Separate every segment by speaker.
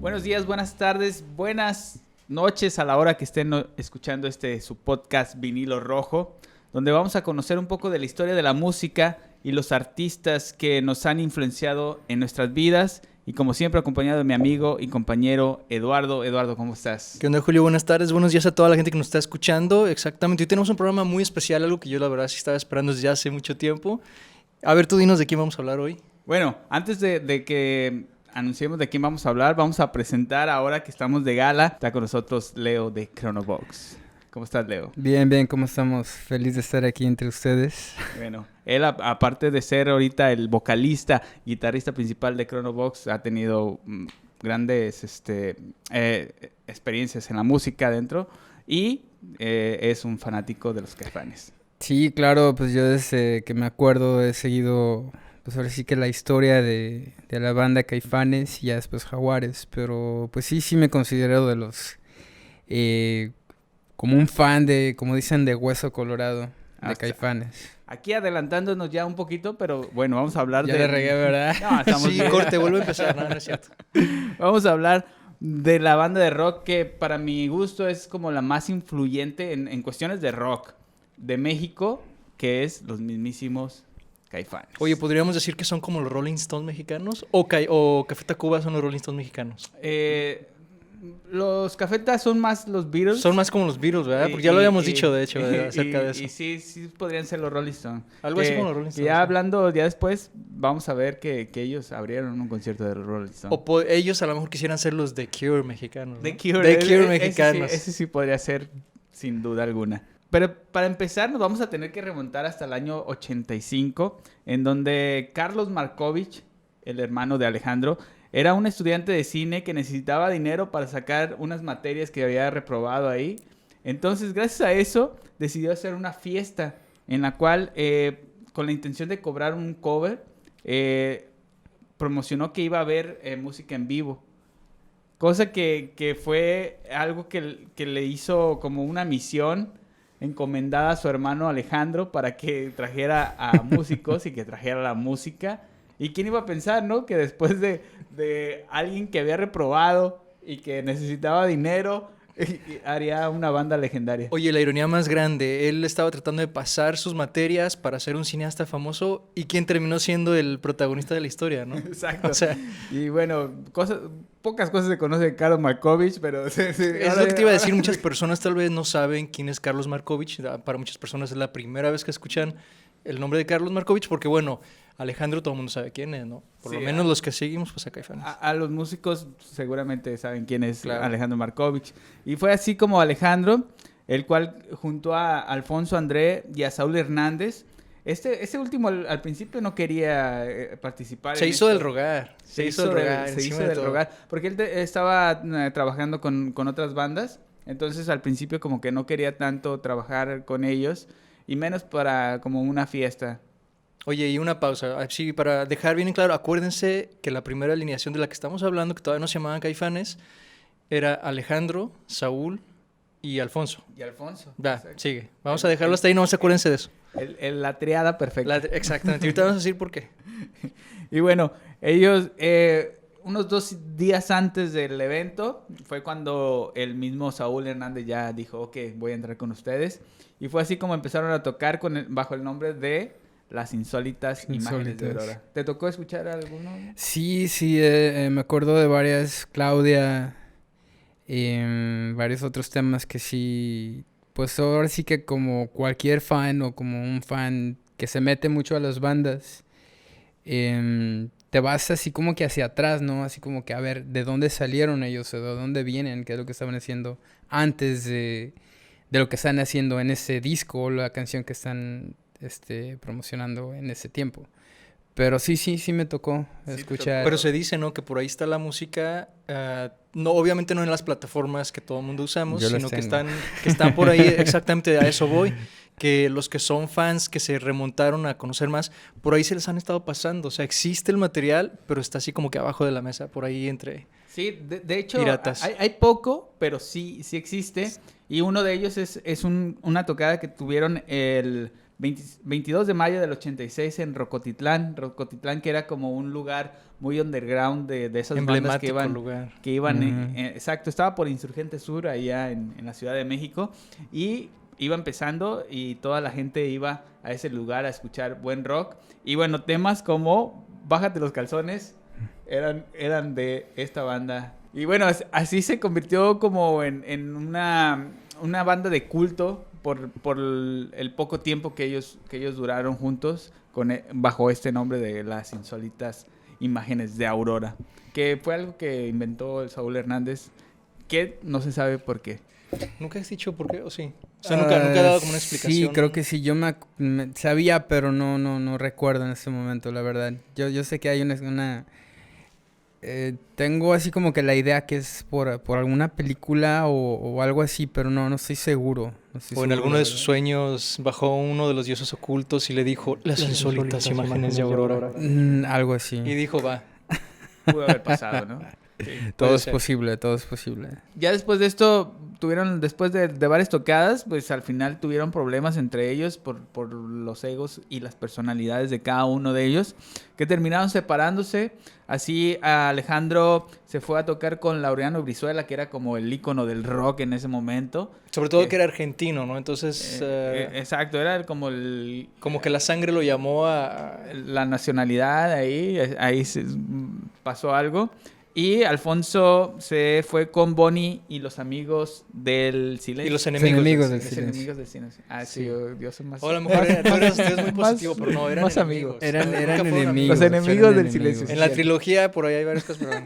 Speaker 1: Buenos días, buenas tardes, buenas noches a la hora que estén escuchando su podcast Vinilo Rojo, donde vamos a conocer un poco de la historia de la música y los artistas que nos han influenciado en nuestras vidas. Y como siempre, acompañado de mi amigo y compañero Eduardo. Eduardo, ¿cómo estás?
Speaker 2: ¿Qué onda, Julio? Buenas tardes, buenos días a toda la gente que nos está escuchando. Exactamente, hoy tenemos un programa muy especial, algo que yo la verdad sí estaba esperando desde hace mucho tiempo. A ver, tú dinos de quién vamos a hablar hoy.
Speaker 1: Bueno, antes de que anunciemos de quién vamos a hablar, vamos a presentar ahora que estamos de gala. Está con nosotros Leo de Chronobox. ¿Cómo estás, Leo?
Speaker 3: Bien, bien, ¿cómo estamos? Feliz de estar aquí entre ustedes.
Speaker 1: Bueno, él aparte de ser ahorita el vocalista, guitarrista principal de Chronobox, ha tenido grandes experiencias en la música adentro y es un fanático de los Caifanes.
Speaker 3: Sí, claro, pues yo desde que me acuerdo he seguido, pues ahora sí que la historia de la banda Caifanes y ya después Jaguares, pero pues sí me considero de los... como un fan de, como dicen, de Hueso Colorado, de Caifanes.
Speaker 1: Aquí adelantándonos ya un poquito, pero bueno, vamos a hablar
Speaker 3: ya le regué, ¿verdad?
Speaker 1: No, estamos
Speaker 2: sí,
Speaker 1: bien.
Speaker 2: corte, vuelve a empezar, no es cierto.
Speaker 1: Vamos a hablar de la banda de rock que para mi gusto es como la más influyente en cuestiones de rock de México, que es los mismísimos Caifanes.
Speaker 2: Oye, ¿podríamos decir que son como los Rolling Stones mexicanos? ¿O Café Tacuba son los Rolling Stones mexicanos?
Speaker 1: Los Cafetas son más los Beatles.
Speaker 2: Son más como los Beatles, ¿verdad? Porque ya lo habíamos dicho, de hecho, acerca de eso.
Speaker 1: Y sí podrían ser los Rolling Stones.
Speaker 2: Algo así como los Rolling Stones.
Speaker 1: Ya hablando ya después, vamos a ver que ellos abrieron un concierto de los Rolling Stones.
Speaker 2: O ellos a lo mejor quisieran ser los The Cure mexicanos, ¿no?
Speaker 1: The Cure
Speaker 2: mexicanos.
Speaker 1: Ese sí podría ser, sin duda alguna. Pero para empezar nos vamos a tener que remontar hasta el año 85, en donde Carlos Markovich, el hermano de Alejandro, era un estudiante de cine que necesitaba dinero para sacar unas materias que había reprobado ahí. Entonces, gracias a eso, decidió hacer una fiesta en la cual, con la intención de cobrar un cover, promocionó que iba a haber música en vivo. Cosa que fue algo que le hizo como una misión encomendada a su hermano Alejandro para que trajera a músicos y que trajera la música. ¿Y quién iba a pensar, no? Que después de alguien que había reprobado y que necesitaba dinero, haría una banda legendaria.
Speaker 2: Oye, la ironía más grande, él estaba tratando de pasar sus materias para ser un cineasta famoso y quien terminó siendo el protagonista de la historia, ¿no?
Speaker 1: Exacto.
Speaker 2: O sea,
Speaker 1: y bueno, pocas cosas se conoce de Carlos Markovich, pero...
Speaker 2: es lo que te iba a decir, muchas personas tal vez no saben quién es Carlos Markovich. Para muchas personas es la primera vez que escuchan el nombre de Carlos Markovich porque, bueno, Alejandro todo el mundo sabe quién es, ¿no? Por lo menos los que seguimos, pues a Caifanes.
Speaker 1: A los músicos seguramente saben quién es, claro. Alejandro Markovich. Y fue así como Alejandro, el cual junto a Alfonso André y a Saúl Hernández, ese último al principio no quería participar.
Speaker 2: Se hizo del rogar.
Speaker 1: Se hizo del rogar. Porque él estaba trabajando con otras bandas. Entonces al principio como que no quería tanto trabajar con ellos. Y menos para como una fiesta.
Speaker 2: Oye, y una pausa. Sí, para dejar bien en claro, acuérdense que la primera alineación de la que estamos hablando, que todavía no se llamaban Caifanes, era Alejandro, Saúl y Alfonso. Va, sigue. Vamos a dejarlo hasta ahí, no se acuérdense de eso.
Speaker 1: La triada perfecta.
Speaker 2: Exactamente. Ahorita vamos a decir por qué.
Speaker 1: Y bueno, ellos, unos 2 días antes del evento, fue cuando el mismo Saúl Hernández ya dijo, ok, voy a entrar con ustedes. Y fue así como empezaron a tocar bajo el nombre de Las Insólitas Imágenes de Aurora. ¿Te tocó escuchar alguno?
Speaker 3: Sí, me acuerdo de varias, Claudia, varios otros temas que sí, pues ahora sí que como cualquier fan o como un fan que se mete mucho a las bandas, te vas así como que hacia atrás, ¿no? Así como que a ver de dónde salieron ellos o de dónde vienen, qué es lo que estaban haciendo antes de lo que están haciendo en ese disco o la canción que están promocionando en ese tiempo. Pero sí me tocó escuchar.
Speaker 2: Pero se dice, ¿no? Que por ahí está la música, no, obviamente no en las plataformas que todo el mundo usamos, sino que están por ahí, exactamente a eso voy, que los que son fans que se remontaron a conocer más, por ahí se les han estado pasando. O sea, existe el material, pero está así como que abajo de la mesa, por ahí entre...
Speaker 1: Sí, de hecho,
Speaker 2: piratas.
Speaker 1: Hay poco, pero sí existe. Y uno de ellos es una tocada que tuvieron el 22 de mayo del 86 en Rocotitlán, que era como un lugar muy underground de esas bandas que iban exacto, estaba por Insurgente Sur, allá en la Ciudad de México, y iba empezando y toda la gente iba a ese lugar a escuchar buen rock. Y bueno, temas como Bájate los calzones eran de esta banda. Y bueno, así se convirtió como en una banda de culto por el poco tiempo que ellos duraron juntos bajo este nombre de Las Insólitas Imágenes de Aurora, que fue algo que inventó el Saúl Hernández, que no se sabe por qué.
Speaker 2: ¿Nunca has dicho por qué o sí? O sea, nunca he dado como una explicación.
Speaker 3: Sí, creo que sí. Yo me sabía, pero no recuerdo en este momento, la verdad. Yo sé que hay una tengo así como que la idea que es por alguna película o algo así, pero no estoy seguro.
Speaker 2: O en alguno de sus sueños bajó uno de los dioses ocultos y le dijo, las insólitas imágenes de Aurora.
Speaker 3: Algo así.
Speaker 2: Y dijo, va.
Speaker 1: Pudo haber pasado, ¿no? Sí,
Speaker 3: todo es posible.
Speaker 1: Ya después de esto, después de varias tocadas, pues al final tuvieron problemas entre ellos por los egos y las personalidades de cada uno de ellos, que terminaron separándose. Así Alejandro se fue a tocar con Laureano Brizuela, que era como el ícono del rock en ese momento.
Speaker 2: Sobre todo que era argentino, ¿no? Entonces...
Speaker 1: exacto, era como
Speaker 2: como que la sangre lo llamó a...
Speaker 1: La nacionalidad, ahí pasó algo. Y Alfonso se fue con Bonnie y los amigos del silencio.
Speaker 2: Y los enemigos
Speaker 3: del silencio.
Speaker 1: Ah, sí, yo soy más...
Speaker 2: O a lo mejor eres muy positivo, pero no, eran
Speaker 1: amigos.
Speaker 3: Eran enemigos.
Speaker 1: Los enemigos del silencio.
Speaker 2: En la trilogía por ahí hay varias cosas, pero...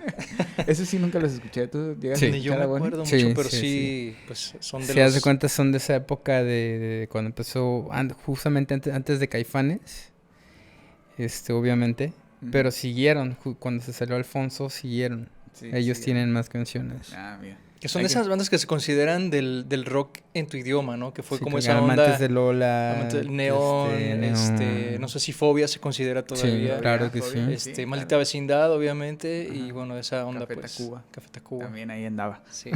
Speaker 1: Eso sí nunca los escuché. ¿Tú llegaste
Speaker 2: Ni yo me acuerdo mucho, pero sí, pues son de
Speaker 3: los... Si haz de cuenta, son de esa época de cuando empezó, justamente antes de Caifanes, obviamente. Pero siguieron, cuando se salió Alfonso, siguieron. Sí, ellos tienen más canciones.
Speaker 1: Ah, mira.
Speaker 2: Que son de esas bandas que se consideran del rock en tu idioma, ¿no? Que fue como esa
Speaker 3: onda...
Speaker 2: Amantes
Speaker 3: de Lola...
Speaker 2: Amantes del Neón, no sé si Fobia se considera todavía.
Speaker 3: Sí, claro que sí.
Speaker 2: Maldita Vecindad, obviamente, y bueno, esa onda
Speaker 1: Café
Speaker 2: pues...
Speaker 1: Tacuba.
Speaker 2: Café Tacuba.
Speaker 1: También ahí andaba.
Speaker 2: Sí.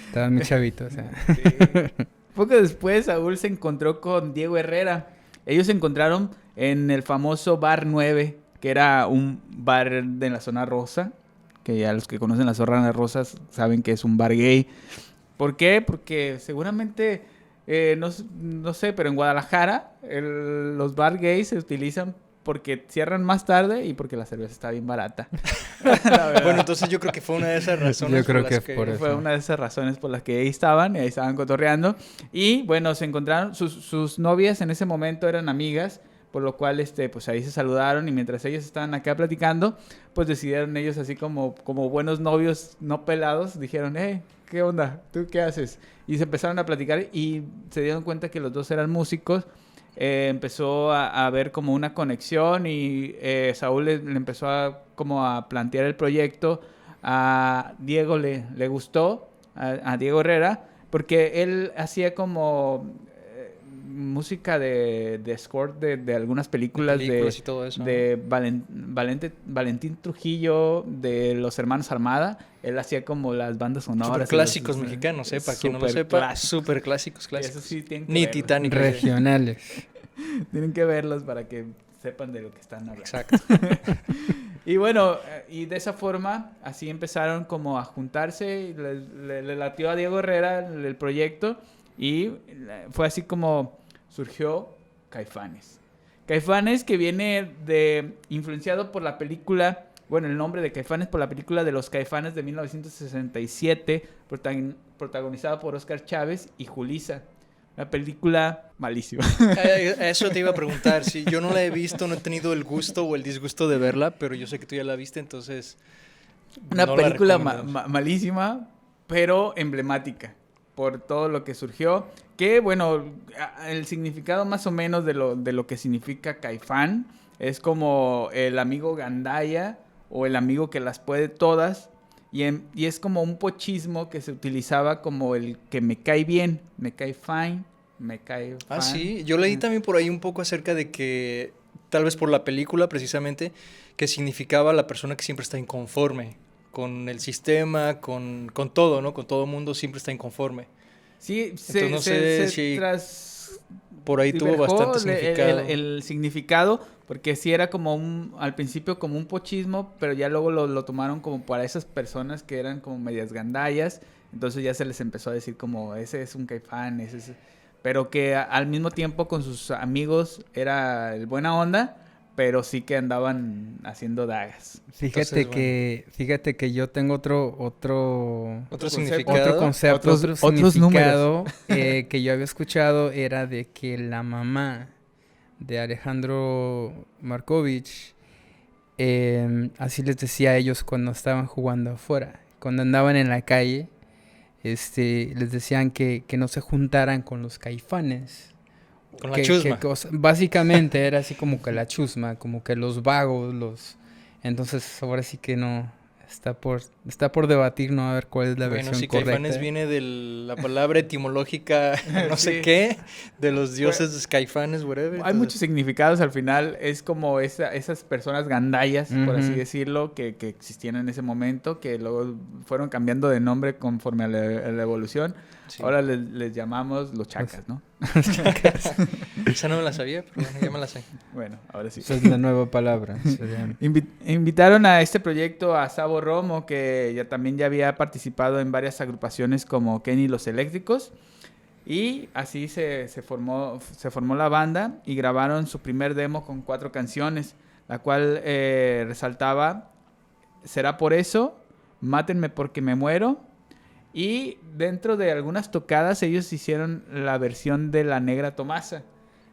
Speaker 3: Estaba muy chavito, o sea.
Speaker 1: Sí. Poco después, Saúl se encontró con Diego Herrera. Ellos se encontraron en el famoso Bar 9, que era un bar de la zona rosa, que ya los que conocen la zona rosa saben que es un bar gay. ¿Por qué? Porque seguramente, no sé, pero en Guadalajara los bar gays se utilizan porque cierran más tarde y porque la cerveza está bien barata.
Speaker 2: Bueno, entonces yo creo que fue una de esas razones.
Speaker 3: Yo creo que
Speaker 1: fue una de esas razones por las que ahí estaban cotorreando. Y bueno, se encontraron, sus novias en ese momento eran amigas, por lo cual pues ahí se saludaron y mientras ellos estaban acá platicando, pues decidieron ellos así como buenos novios no pelados, dijeron, ¿qué onda? ¿Tú qué haces? Y se empezaron a platicar y se dieron cuenta que los dos eran músicos. Empezó a haber como una conexión y Saúl le empezó a plantear el proyecto. A Diego le gustó, a Diego Herrera, porque él hacía como... música de score de algunas películas
Speaker 2: y todo eso,
Speaker 1: de Valentín Trujillo, de los hermanos Armada. Él hacía como las bandas sonoras.
Speaker 2: Super clásicos mexicanos, para quien no lo sepa. Super clásicos.
Speaker 1: Eso sí
Speaker 2: ni Titanic.
Speaker 3: Regionales.
Speaker 1: Tienen que verlos para que sepan de lo que están hablando.
Speaker 2: Exacto.
Speaker 1: Y bueno, y de esa forma, así empezaron como a juntarse. Le latió a Diego Herrera el proyecto. Y fue así como surgió Caifanes. Caifanes, que viene influenciado por la película, bueno, el nombre de Caifanes por la película de Los Caifanes de 1967, protagonizada por Oscar Chávez y Julissa. Una película malísima.
Speaker 2: Eso te iba a preguntar. Si yo no la he visto, no he tenido el gusto o el disgusto de verla, pero yo sé que tú ya la viste, entonces...
Speaker 1: Una película malísima, pero emblemática por todo lo que surgió. Que, bueno, el significado más o menos de lo que significa Caifán es como el amigo gandaya o el amigo que las puede todas. Y es como un pochismo que se utilizaba como el que me cae bien, me cae fine, me cae fan.
Speaker 2: Ah, sí. Yo leí también por ahí un poco acerca de que, tal vez por la película precisamente, que significaba la persona que siempre está inconforme con el sistema, con todo, ¿no? Con todo el mundo siempre está inconforme.
Speaker 1: Sí,
Speaker 2: por ahí tuvo bastante significado.
Speaker 1: El significado, porque sí era como al principio como un pochismo, pero ya luego lo tomaron como para esas personas que eran como medias gandallas, entonces ya se les empezó a decir como, ese es un caifán, pero que al mismo tiempo con sus amigos era el buena onda, pero sí que andaban haciendo dagas.
Speaker 3: Fíjate que yo tengo otro
Speaker 2: significado,
Speaker 3: otro concepto, otro
Speaker 1: otros
Speaker 3: significado que yo había escuchado era de que la mamá de Alejandro Markovich, así les decía a ellos cuando estaban jugando afuera, cuando andaban en la calle, les decían que no se juntaran con los caifanes.
Speaker 2: Con la chusma.
Speaker 3: Básicamente era así como que la chusma, como que los vagos, Entonces ahora sí que no, está por debatir, ¿no? A ver cuál es la versión correcta.
Speaker 2: Bueno, si caifanes viene de la palabra etimológica, no sé qué, de los dioses caifanes, whatever.
Speaker 1: Hay muchos significados, al final es como esas personas gandallas, por así decirlo, que existían en ese momento, que luego fueron cambiando de nombre conforme a la evolución. Sí. Ahora les llamamos los chacas, ¿no?
Speaker 2: Esa no me la sabía, pero bueno, ya me la sé.
Speaker 1: Bueno, ahora sí.
Speaker 3: Esa es la nueva palabra.
Speaker 1: Invitaron a este proyecto a Sabo Romo, que también había participado en varias agrupaciones como Kenny Los Eléctricos. Y así se formó la banda y grabaron su primer demo con 4 canciones, la cual resaltaba Será por eso, Mátenme porque me muero. Y dentro de algunas tocadas ellos hicieron la versión de La Negra Tomasa.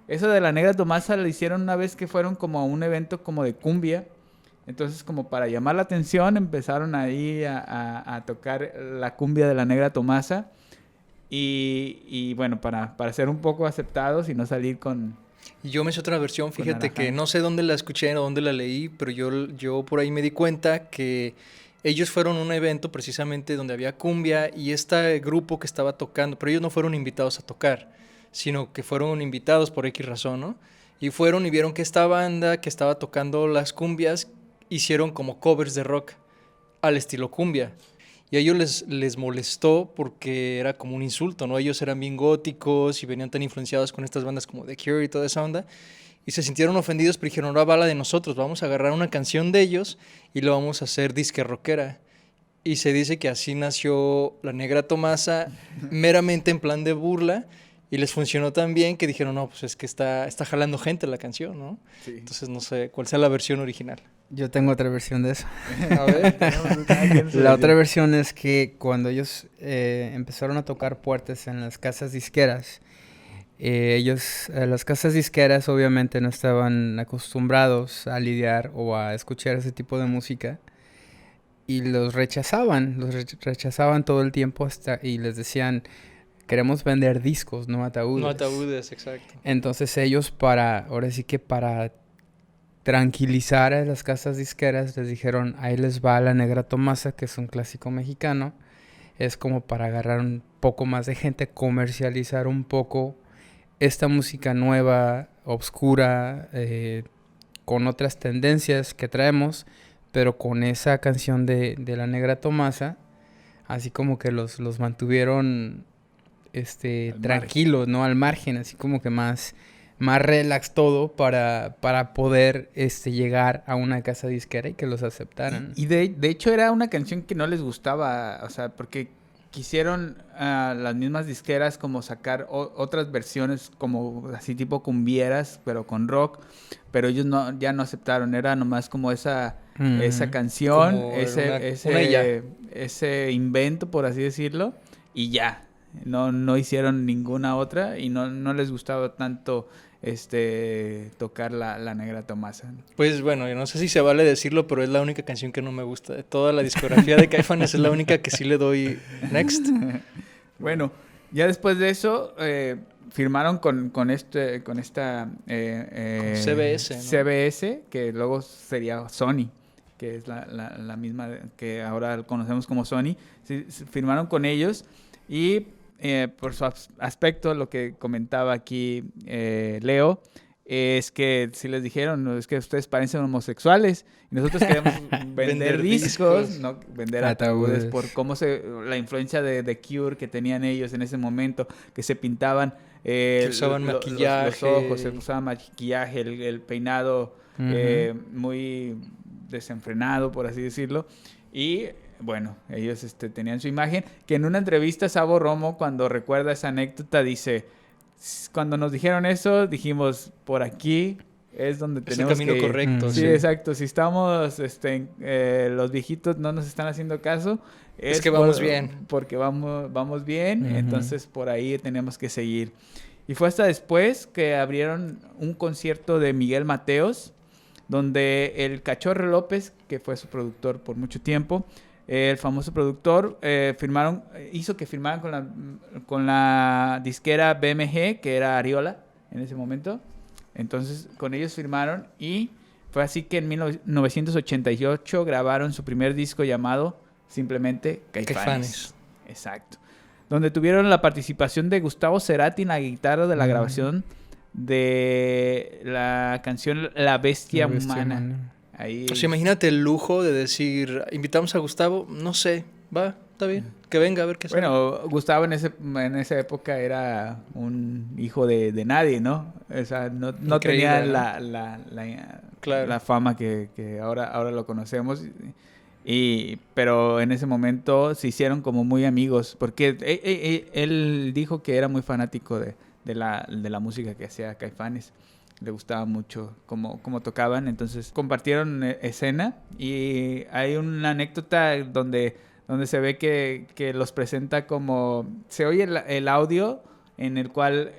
Speaker 1: Eso de La Negra Tomasa lo hicieron una vez que fueron como a un evento como de cumbia. Entonces, como para llamar la atención, empezaron ahí a tocar la cumbia de La Negra Tomasa. Y bueno, para ser un poco aceptados y no salir con...
Speaker 2: Y yo me hice otra versión, fíjate que no sé dónde la escuché o dónde la leí, pero yo por ahí me di cuenta que... Ellos fueron a un evento precisamente donde había cumbia y este grupo que estaba tocando, pero ellos no fueron invitados a tocar, sino que fueron invitados por X razón, ¿no? Y fueron y vieron que esta banda que estaba tocando las cumbias hicieron como covers de rock al estilo cumbia. Y a ellos les molestó porque era como un insulto, ¿no? Ellos eran bien góticos y venían tan influenciados con estas bandas como The Cure y toda esa onda. Y se sintieron ofendidos, pero dijeron, no va la de nosotros, vamos a agarrar una canción de ellos y lo vamos a hacer disque rockera. Y se dice que así nació La Negra Tomasa, meramente en plan de burla, y les funcionó tan bien que dijeron, no, pues es que está jalando gente la canción, ¿no? Sí. Entonces no sé cuál sea la versión original.
Speaker 3: Yo tengo otra versión de eso.
Speaker 2: A ver.
Speaker 3: La otra versión es que cuando ellos empezaron a tocar puertas en las casas disqueras, las casas disqueras obviamente no estaban acostumbrados a lidiar o a escuchar ese tipo de música y los rechazaban todo el tiempo y les decían, queremos vender discos, no ataúdes.
Speaker 2: No ataúdes, exacto.
Speaker 3: Entonces ellos ahora sí que para tranquilizar a las casas disqueras les dijeron, ahí les va La Negra Tomasa, que es un clásico mexicano, es como para agarrar un poco más de gente, comercializar un poco esta música nueva, obscura, con otras tendencias que traemos, pero con esa canción de La Negra Tomasa, así como que los mantuvieron tranquilos, ¿no? Al margen, así como que más relax todo para poder llegar a una casa disquera y que los aceptaran.
Speaker 1: Y de hecho era una canción que no les gustaba, o sea, porque quisieron las mismas disqueras como sacar otras versiones como así tipo cumbieras, pero con rock, pero ellos ya no aceptaron, era nomás como esa canción, ese invento, por así decirlo, y ya, no hicieron ninguna otra y no les gustaba tanto tocar la Negra Tomasa.
Speaker 2: Pues bueno, yo no sé si se vale decirlo, pero es la única canción que no me gusta. De toda la discografía de Caifanes es la única que sí le doy next.
Speaker 1: Bueno, ya después de eso firmaron con esta
Speaker 2: con CBS, ¿no?
Speaker 1: CBS, que luego sería Sony, que es la misma que ahora conocemos como Sony. Sí, firmaron con ellos y por su aspecto, lo que comentaba aquí Leo, es que si les dijeron, es que ustedes parecen homosexuales y nosotros queremos vender discos, no vender ataúdes, por cómo la influencia de The Cure que tenían ellos en ese momento, que se pintaban
Speaker 2: Que usaban maquillaje.
Speaker 1: Los ojos, se usaban maquillaje, el peinado muy desenfrenado, por así decirlo. Y bueno, ellos tenían su imagen. Que en una entrevista Sabo Romo, cuando recuerda esa anécdota, dice: cuando nos dijeron eso, dijimos, por aquí es donde tenemos que ir.
Speaker 2: Es el camino correcto.
Speaker 1: Sí, exacto. Si estamos, los viejitos no nos están haciendo caso,
Speaker 2: es que vamos bien.
Speaker 1: Porque vamos bien, entonces por ahí tenemos que seguir. Y fue hasta después que abrieron un concierto de Miguel Mateos, donde el Cachorro López, que fue su productor por mucho tiempo, el famoso productor, hizo que firmaran con la disquera BMG, que era Ariola en ese momento. Entonces con ellos firmaron y fue así que en 1988 grabaron su primer disco llamado simplemente Caifanes. Exacto. Donde tuvieron la participación de Gustavo Cerati en la guitarra de la grabación de la canción La Bestia Humana. Ahí...
Speaker 2: O sea, imagínate el lujo de decir, invitamos a Gustavo, no sé, va, está bien, que venga a ver qué sale.
Speaker 1: Bueno, Gustavo en esa época era un hijo de nadie, ¿no? O sea, no tenía la fama que ahora lo conocemos. Pero en ese momento se hicieron como muy amigos, porque él dijo que era muy fanático de la música que hacía Caifanes. Le gustaba mucho cómo tocaban, entonces compartieron escena y hay una anécdota donde se ve que los presenta como... Se oye el audio en el cual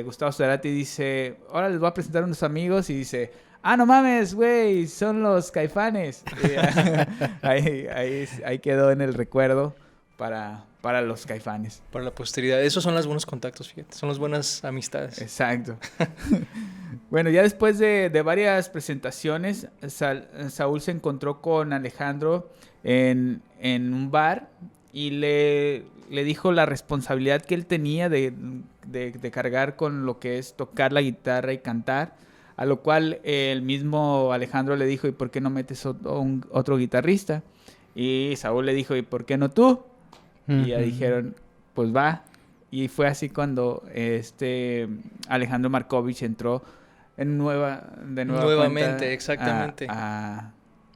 Speaker 1: Gustavo Cerati dice, ahora les voy a presentar a unos amigos, y dice... ¡Ah, no mames, güey! Son los Caifanes. Ahí quedó en el recuerdo para los Caifanes.
Speaker 2: Para la posteridad. Esos son los buenos contactos, fíjate. Son las buenas amistades.
Speaker 1: Exacto. Bueno, ya después de varias presentaciones, Saúl se encontró con Alejandro en un bar y le dijo la responsabilidad que él tenía de cargar con lo que es tocar la guitarra y cantar. A lo cual el mismo Alejandro le dijo, ¿y por qué no metes otro guitarrista? Y Saúl le dijo, ¿y por qué no tú? Y ya dijeron, pues va. Y fue así cuando Alejandro Markovich entró
Speaker 2: nuevamente, exactamente.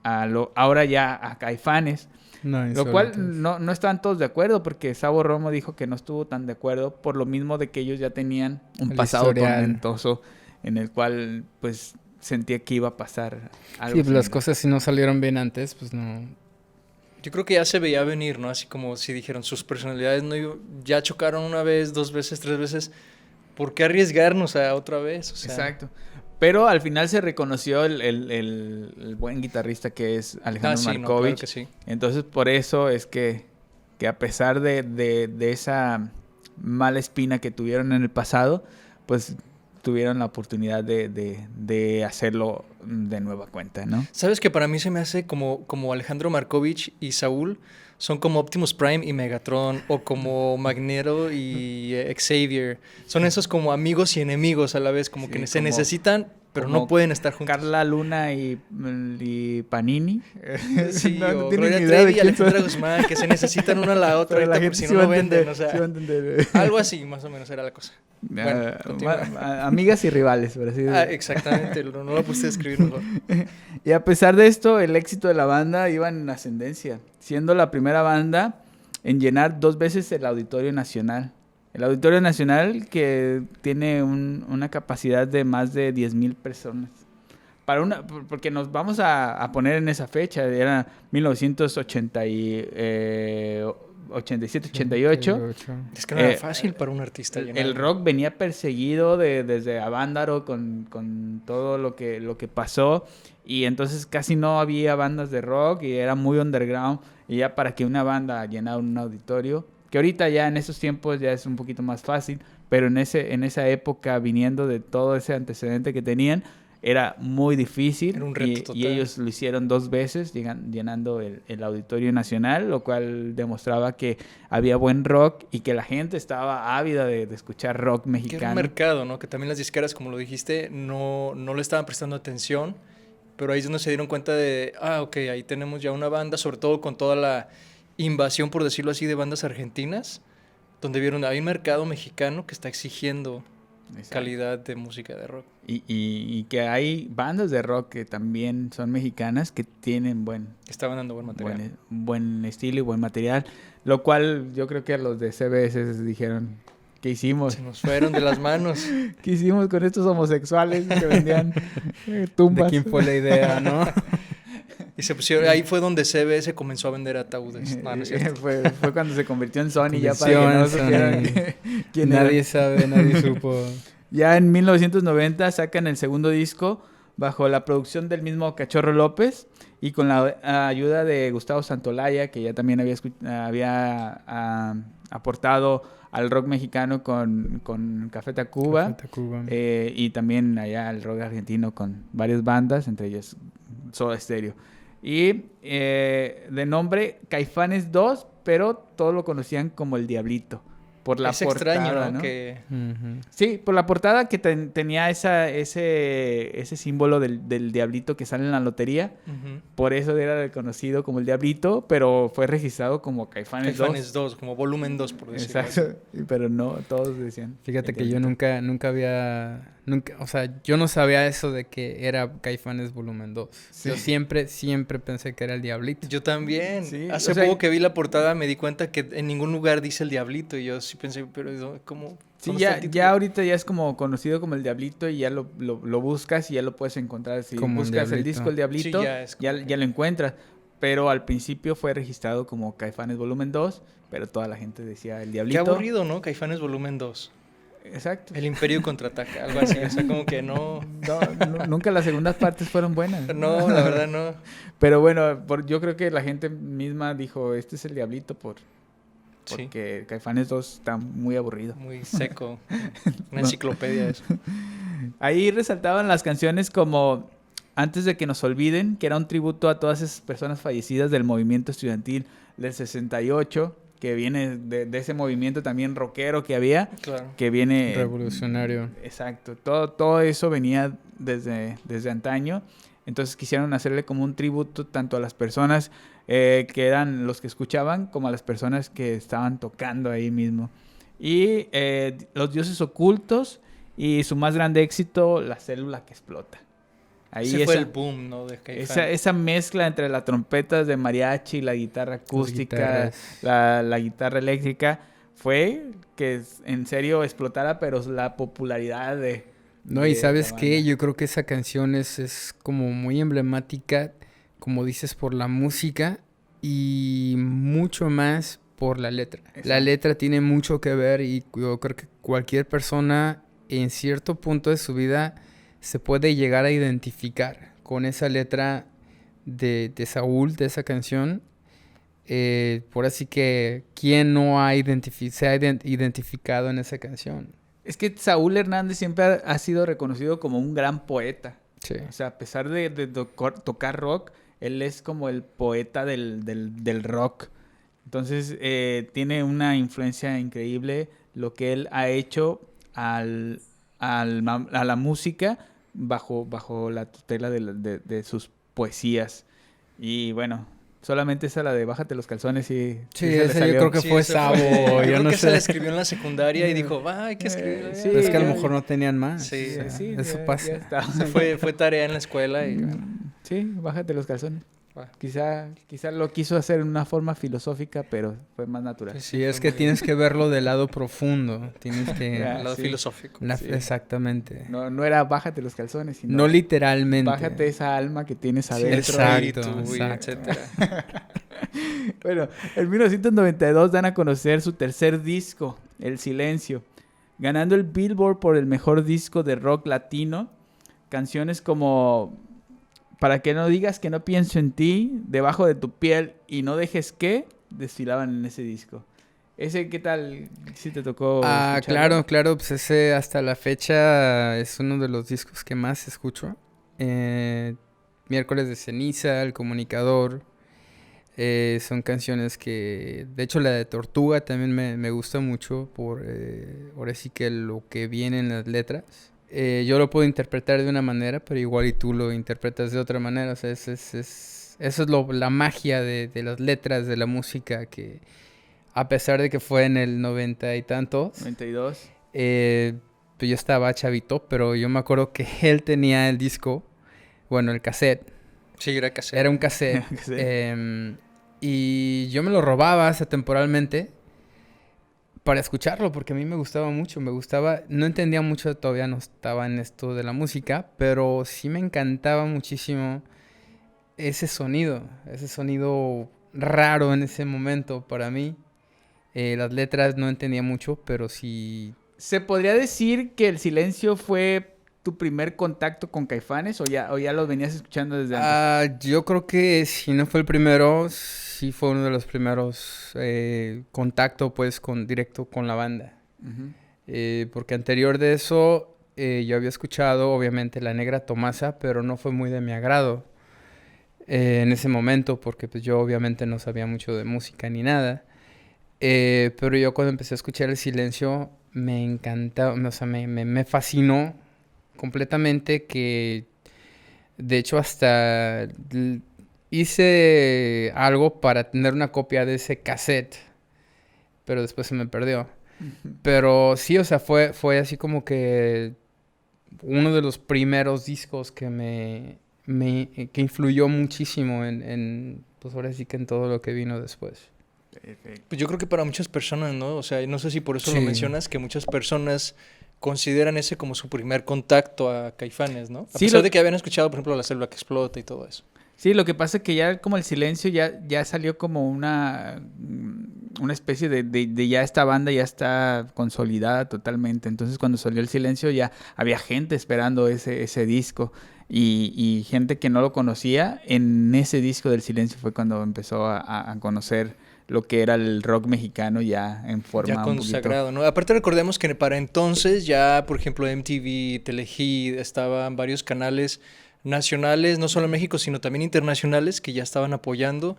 Speaker 1: Ahora ya a Caifanes. Lo cual no estaban todos de acuerdo, porque Sabo Romo dijo que no estuvo tan de acuerdo por lo mismo de que ellos ya tenían un pasado tormentoso en el cual pues sentía que iba a pasar algo.
Speaker 3: Sí, pues las cosas si no salieron bien antes, pues no.
Speaker 2: Yo creo que ya se veía venir, ¿no? Así como si dijeron, sus personalidades ya chocaron una vez, 2 veces, 3 veces. ¿Por qué arriesgarnos a otra vez? O sea...
Speaker 1: Exacto. Pero al final se reconoció el buen guitarrista que es Alejandro Markovich.
Speaker 2: No, claro que sí.
Speaker 1: Entonces por eso es que a pesar de esa mala espina que tuvieron en el pasado, pues tuvieron la oportunidad de hacerlo de nueva cuenta, ¿no?
Speaker 2: ¿Sabes que para mí se me hace como Alejandro Markovich y Saúl son como Optimus Prime y Megatron, o como Magneto y Xavier? Son esos como amigos y enemigos a la vez, como que se necesitan, pero no pueden estar juntos.
Speaker 1: Carla Luna y Panini.
Speaker 2: Sí, no Gloria Trevi y Alejandra Guzmán, que se necesitan una a la otra, ahorita, porque si no, no venden. O sea, algo así, más o menos, era la cosa. Bueno,
Speaker 1: amigas y rivales, por así decirlo.
Speaker 2: Exactamente, no lo puse a escribir mejor.
Speaker 1: Y a pesar de esto, el éxito de la banda iba en ascendencia, siendo la primera banda en llenar 2 veces el Auditorio Nacional. El Auditorio Nacional, que tiene una capacidad de más de 10,000 personas. Porque nos vamos a poner en esa fecha, era 1987, 88.
Speaker 2: Es que no era fácil para un artista llenar.
Speaker 1: El rock venía perseguido desde Avándaro con todo lo que pasó, y entonces casi no había bandas de rock y era muy underground, y ya para que una banda llenara un auditorio, que ahorita ya en esos tiempos ya es un poquito más fácil, pero en esa época, viniendo de todo ese antecedente que tenían, era muy difícil.
Speaker 2: Era un reto total.
Speaker 1: Y ellos lo hicieron 2 veces, llenando el Auditorio Nacional, lo cual demostraba que había buen rock y que la gente estaba ávida de escuchar rock mexicano.
Speaker 2: Que era un mercado, ¿no? Que también las disqueras, como lo dijiste, no le estaban prestando atención, pero ahí es donde se dieron cuenta de, ok, ahí tenemos ya una banda, sobre todo con toda la invasión, por decirlo así, de bandas argentinas, donde vieron, hay un mercado mexicano que está exigiendo calidad de música de rock.
Speaker 1: Y que hay bandas de rock que también son mexicanas que tienen
Speaker 2: estaban dando buen material.
Speaker 1: Buen estilo y buen material. Lo cual yo creo que a los de CBS dijeron, ¿qué hicimos?
Speaker 2: Se nos fueron de las manos.
Speaker 1: ¿Qué hicimos con estos homosexuales que vendían tumbas?
Speaker 3: ¿De quién fue la idea, no?
Speaker 2: Y se pusieron, ahí fue donde CBS comenzó a vender ataúdes. No, no es cierto.
Speaker 1: Fue cuando se convirtió en Sony, ya para que no supieran quién era.
Speaker 3: Nadie sabe, nadie supo.
Speaker 1: Ya en 1990 sacan el segundo disco bajo la producción del mismo Cachorro López y con la ayuda de Gustavo Santolaya, que ya también había aportado al rock mexicano con Café Tacuba. Y también allá al rock argentino con varias bandas, entre ellas Soda Stereo. Y de nombre Caifanes 2, pero todos lo conocían como El Diablito. Por la portada,
Speaker 2: extraño,
Speaker 1: ¿no?
Speaker 2: Que...
Speaker 1: Sí, por la portada que tenía ese símbolo del diablito que sale en la lotería. Por eso era reconocido como El Diablito, pero fue registrado como Caifanes 2.
Speaker 2: Caifanes 2, como volumen 2, por decirlo así.
Speaker 1: Exacto, pero no, todos decían.
Speaker 3: Fíjate que yo nunca había... o sea, yo no sabía eso de que era Caifanes volumen 2. Sí. Yo siempre pensé que era El Diablito.
Speaker 2: Yo también.
Speaker 1: Sí,
Speaker 2: Hace poco que vi la portada me di cuenta que en ningún lugar dice El Diablito y yo sí pensé, pero ¿cómo?
Speaker 1: Sí, ya ahorita ya es como conocido como El Diablito y ya lo buscas y ya lo puedes encontrar. Si como buscas el disco El Diablito, sí, ya lo encuentras. Pero al principio fue registrado como Caifanes volumen 2, pero toda la gente decía El Diablito.
Speaker 2: Qué aburrido, ¿no? Caifanes volumen 2.
Speaker 1: Exacto.
Speaker 2: El Imperio contraataca, algo así. O sea, como que no...
Speaker 1: Nunca las segundas partes fueron buenas.
Speaker 2: No, la verdad no.
Speaker 1: Pero bueno, yo creo que la gente misma dijo, este es El Diablito porque Caifanes 2 está muy aburrido.
Speaker 2: Muy seco. Una enciclopedia eso.
Speaker 1: Ahí resaltaban las canciones como Antes de que nos olviden, que era un tributo a todas esas personas fallecidas del movimiento estudiantil del 68, que viene de ese movimiento también rockero que había.
Speaker 2: Claro.
Speaker 1: Que viene...
Speaker 3: revolucionario.
Speaker 1: Exacto. Todo eso venía desde antaño. Entonces quisieron hacerle como un tributo tanto a las personas que eran los que escuchaban como a las personas que estaban tocando ahí mismo. Y Los Dioses Ocultos y su más grande éxito, La Célula que Explota. Ahí
Speaker 2: ese fue el boom, ¿no? De Caifanes.
Speaker 1: Esa mezcla entre las trompetas de mariachi, la guitarra acústica, la guitarra eléctrica, fue que en serio explotara, pero la popularidad de...
Speaker 3: No, y ¿sabes qué? Yo creo que esa canción es como muy emblemática, como dices, por la música y mucho más por la letra. Exacto. La letra tiene mucho que ver y yo creo que cualquier persona en cierto punto de su vida se puede llegar a identificar con esa letra de Saúl, de esa canción. Por así que, ¿quién no se ha identificado en esa canción?
Speaker 1: Es que Saúl Hernández siempre ha sido reconocido como un gran poeta.
Speaker 3: Sí.
Speaker 1: O sea, a pesar de tocar rock, él es como el poeta del rock. Entonces, tiene una influencia increíble lo que él ha hecho a la música bajo la tutela de sus poesías. Y bueno... Solamente esa la de Bájate los calzones y...
Speaker 3: Sí, esa yo creo que fue Sabo.
Speaker 2: Yo creo que se la escribió en la secundaria y dijo, hay que escribir.
Speaker 3: Sí, es que a lo mejor no tenían más.
Speaker 2: Sí,
Speaker 3: o sea, eso pasa.
Speaker 2: Fue tarea en la escuela y...
Speaker 1: Sí, Bájate los calzones. Quizá lo quiso hacer en una forma filosófica, pero fue más natural.
Speaker 3: Sí, es que tienes que verlo del lado profundo. Tienes que...
Speaker 2: el lado filosófico.
Speaker 3: Exactamente.
Speaker 1: No era bájate los calzones, sino...
Speaker 3: No literalmente.
Speaker 1: Bájate esa alma que tienes adentro.
Speaker 3: Exacto.
Speaker 2: Etcétera.
Speaker 1: Bueno, en 1992 dan a conocer su tercer disco, El Silencio, ganando el Billboard por el mejor disco de rock latino. Canciones como... Para que no digas que no pienso en ti, Debajo de tu piel y No dejes que, desfilaban en ese disco. ¿Ese qué tal? ¿Sí te tocó escucharlo?
Speaker 3: Claro. Pues ese hasta la fecha es uno de los discos que más escucho. Miércoles de Ceniza, El Comunicador. Son canciones que... De hecho, la de Tortuga también me gusta mucho por... ahora sí que lo que viene en las letras. Yo lo puedo interpretar de una manera, pero igual y tú lo interpretas de otra manera. O sea, eso es la magia de las letras, de la música, que a pesar de que fue en el 90 y tantos...
Speaker 1: 92.
Speaker 3: pues yo estaba chavito, pero yo me acuerdo que él tenía el disco, bueno, el cassette.
Speaker 2: Sí, era cassette.
Speaker 3: Era un cassette. Y yo me lo robaba hasta temporalmente para escucharlo, porque a mí me gustaba mucho, no entendía mucho, todavía no estaba en esto de la música, pero sí me encantaba muchísimo ese sonido raro en ese momento para mí. Las letras no entendía mucho, pero sí...
Speaker 1: ¿Se podría decir que El Silencio fue tu primer contacto con Caifanes o ya los venías escuchando desde antes?
Speaker 3: Yo creo que si no fue el primero, sí fue uno de los primeros contacto pues directo con la banda. Uh-huh. Porque anterior de eso yo había escuchado obviamente La Negra Tomasa, pero no fue muy de mi agrado en ese momento porque pues yo obviamente no sabía mucho de música ni nada. Pero yo cuando empecé a escuchar El Silencio me encantaba, o sea, me fascinó completamente, que de hecho hasta hice algo para tener una copia de ese cassette, pero después se me perdió. Uh-huh. Pero sí, o sea, fue así como que uno de los primeros discos que que influyó muchísimo pues ahora sí que en todo lo que vino después.
Speaker 2: Perfecto. Pues yo creo que para muchas personas, ¿no? O sea, no sé si por eso lo mencionas, que muchas personas consideran ese como su primer contacto a Caifanes, ¿no? A pesar de que habían escuchado, por ejemplo, La Selva que Explota y todo eso.
Speaker 1: Sí, lo que pasa es que ya como El Silencio ya salió como una especie de ya esta banda ya está consolidada totalmente. Entonces cuando salió El Silencio ya había gente esperando ese disco. Y gente que no lo conocía, en ese disco del Silencio fue cuando empezó a conocer lo que era el rock mexicano ya en forma
Speaker 2: ya consagrado, ¿no? Aparte recordemos que para entonces ya, por ejemplo, MTV, Telehit, estaban varios canales nacionales, no solo en México, sino también internacionales, que ya estaban apoyando.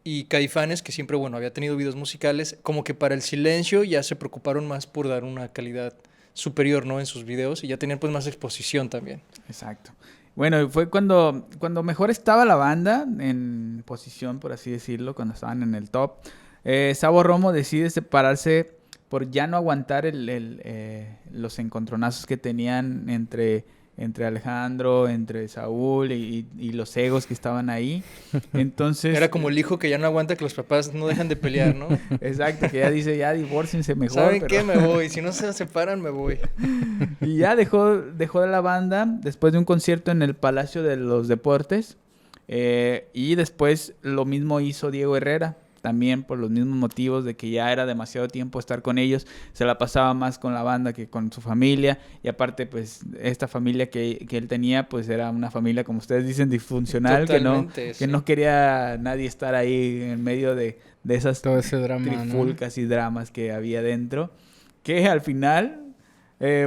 Speaker 2: Y Caifanes, que siempre, bueno, había tenido videos musicales, como que para El Silencio ya se preocuparon más por dar una calidad superior, ¿no? En sus videos, y ya tenían pues más exposición también.
Speaker 1: Exacto. Bueno, fue cuando mejor estaba la banda en posición, por así decirlo, cuando estaban en el top. Sabo Romo decide separarse por ya no aguantar los encontronazos que tenían entre Alejandro, entre Saúl y los egos que estaban ahí. Entonces...
Speaker 2: Era como el hijo que ya no aguanta que los papás no dejan de pelear, ¿no?
Speaker 1: Exacto, que ya dice, ya divórciense mejor.
Speaker 2: ¿Saben qué? Me voy. Si no se separan, me voy.
Speaker 1: Y ya dejó de la banda después de un concierto en el Palacio de los Deportes. Y después lo mismo hizo Diego Herrera. También por los mismos motivos de que ya era demasiado tiempo estar con ellos, se la pasaba más con la banda que con su familia, y aparte pues esta familia que él tenía pues era una familia, como ustedes dicen, disfuncional, que no quería nadie estar ahí en medio de esas
Speaker 3: todo ese drama,
Speaker 1: trifulcas, ¿no? Y dramas que había dentro, que al final...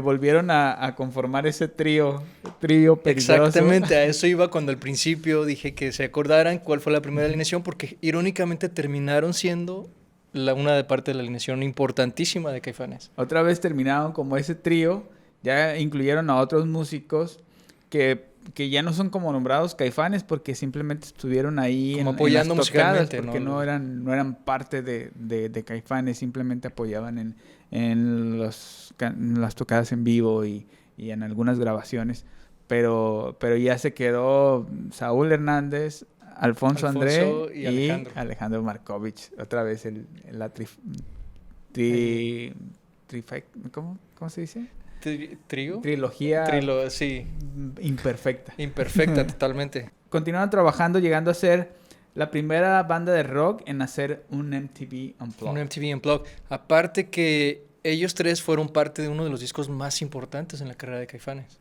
Speaker 1: volvieron a conformar ese trío peligroso.
Speaker 2: Exactamente, a eso iba cuando al principio dije que se acordaran cuál fue la primera alineación, porque irónicamente terminaron siendo una parte de la alineación importantísima de Caifanes.
Speaker 1: Otra vez terminaron como ese trío, ya incluyeron a otros músicos que ya no son como nombrados Caifanes porque simplemente estuvieron ahí
Speaker 2: como apoyando
Speaker 1: en las tocadas,
Speaker 2: musicalmente,
Speaker 1: porque no eran parte de Caifanes, simplemente apoyaban en las tocadas en vivo y en algunas grabaciones, pero ya se quedó Saúl Hernández, Alfonso André y Alejandro Markovich, otra vez la ¿cómo se dice?
Speaker 2: ¿Trío?
Speaker 1: Trilogía
Speaker 2: sí.
Speaker 1: Imperfecta.
Speaker 2: Imperfecta, totalmente.
Speaker 1: Continuaron trabajando, llegando a ser la primera banda de rock en hacer un MTV Unplugged.
Speaker 2: Un MTV Unplugged. Aparte que ellos tres fueron parte de uno de los discos más importantes en la carrera de Caifanes.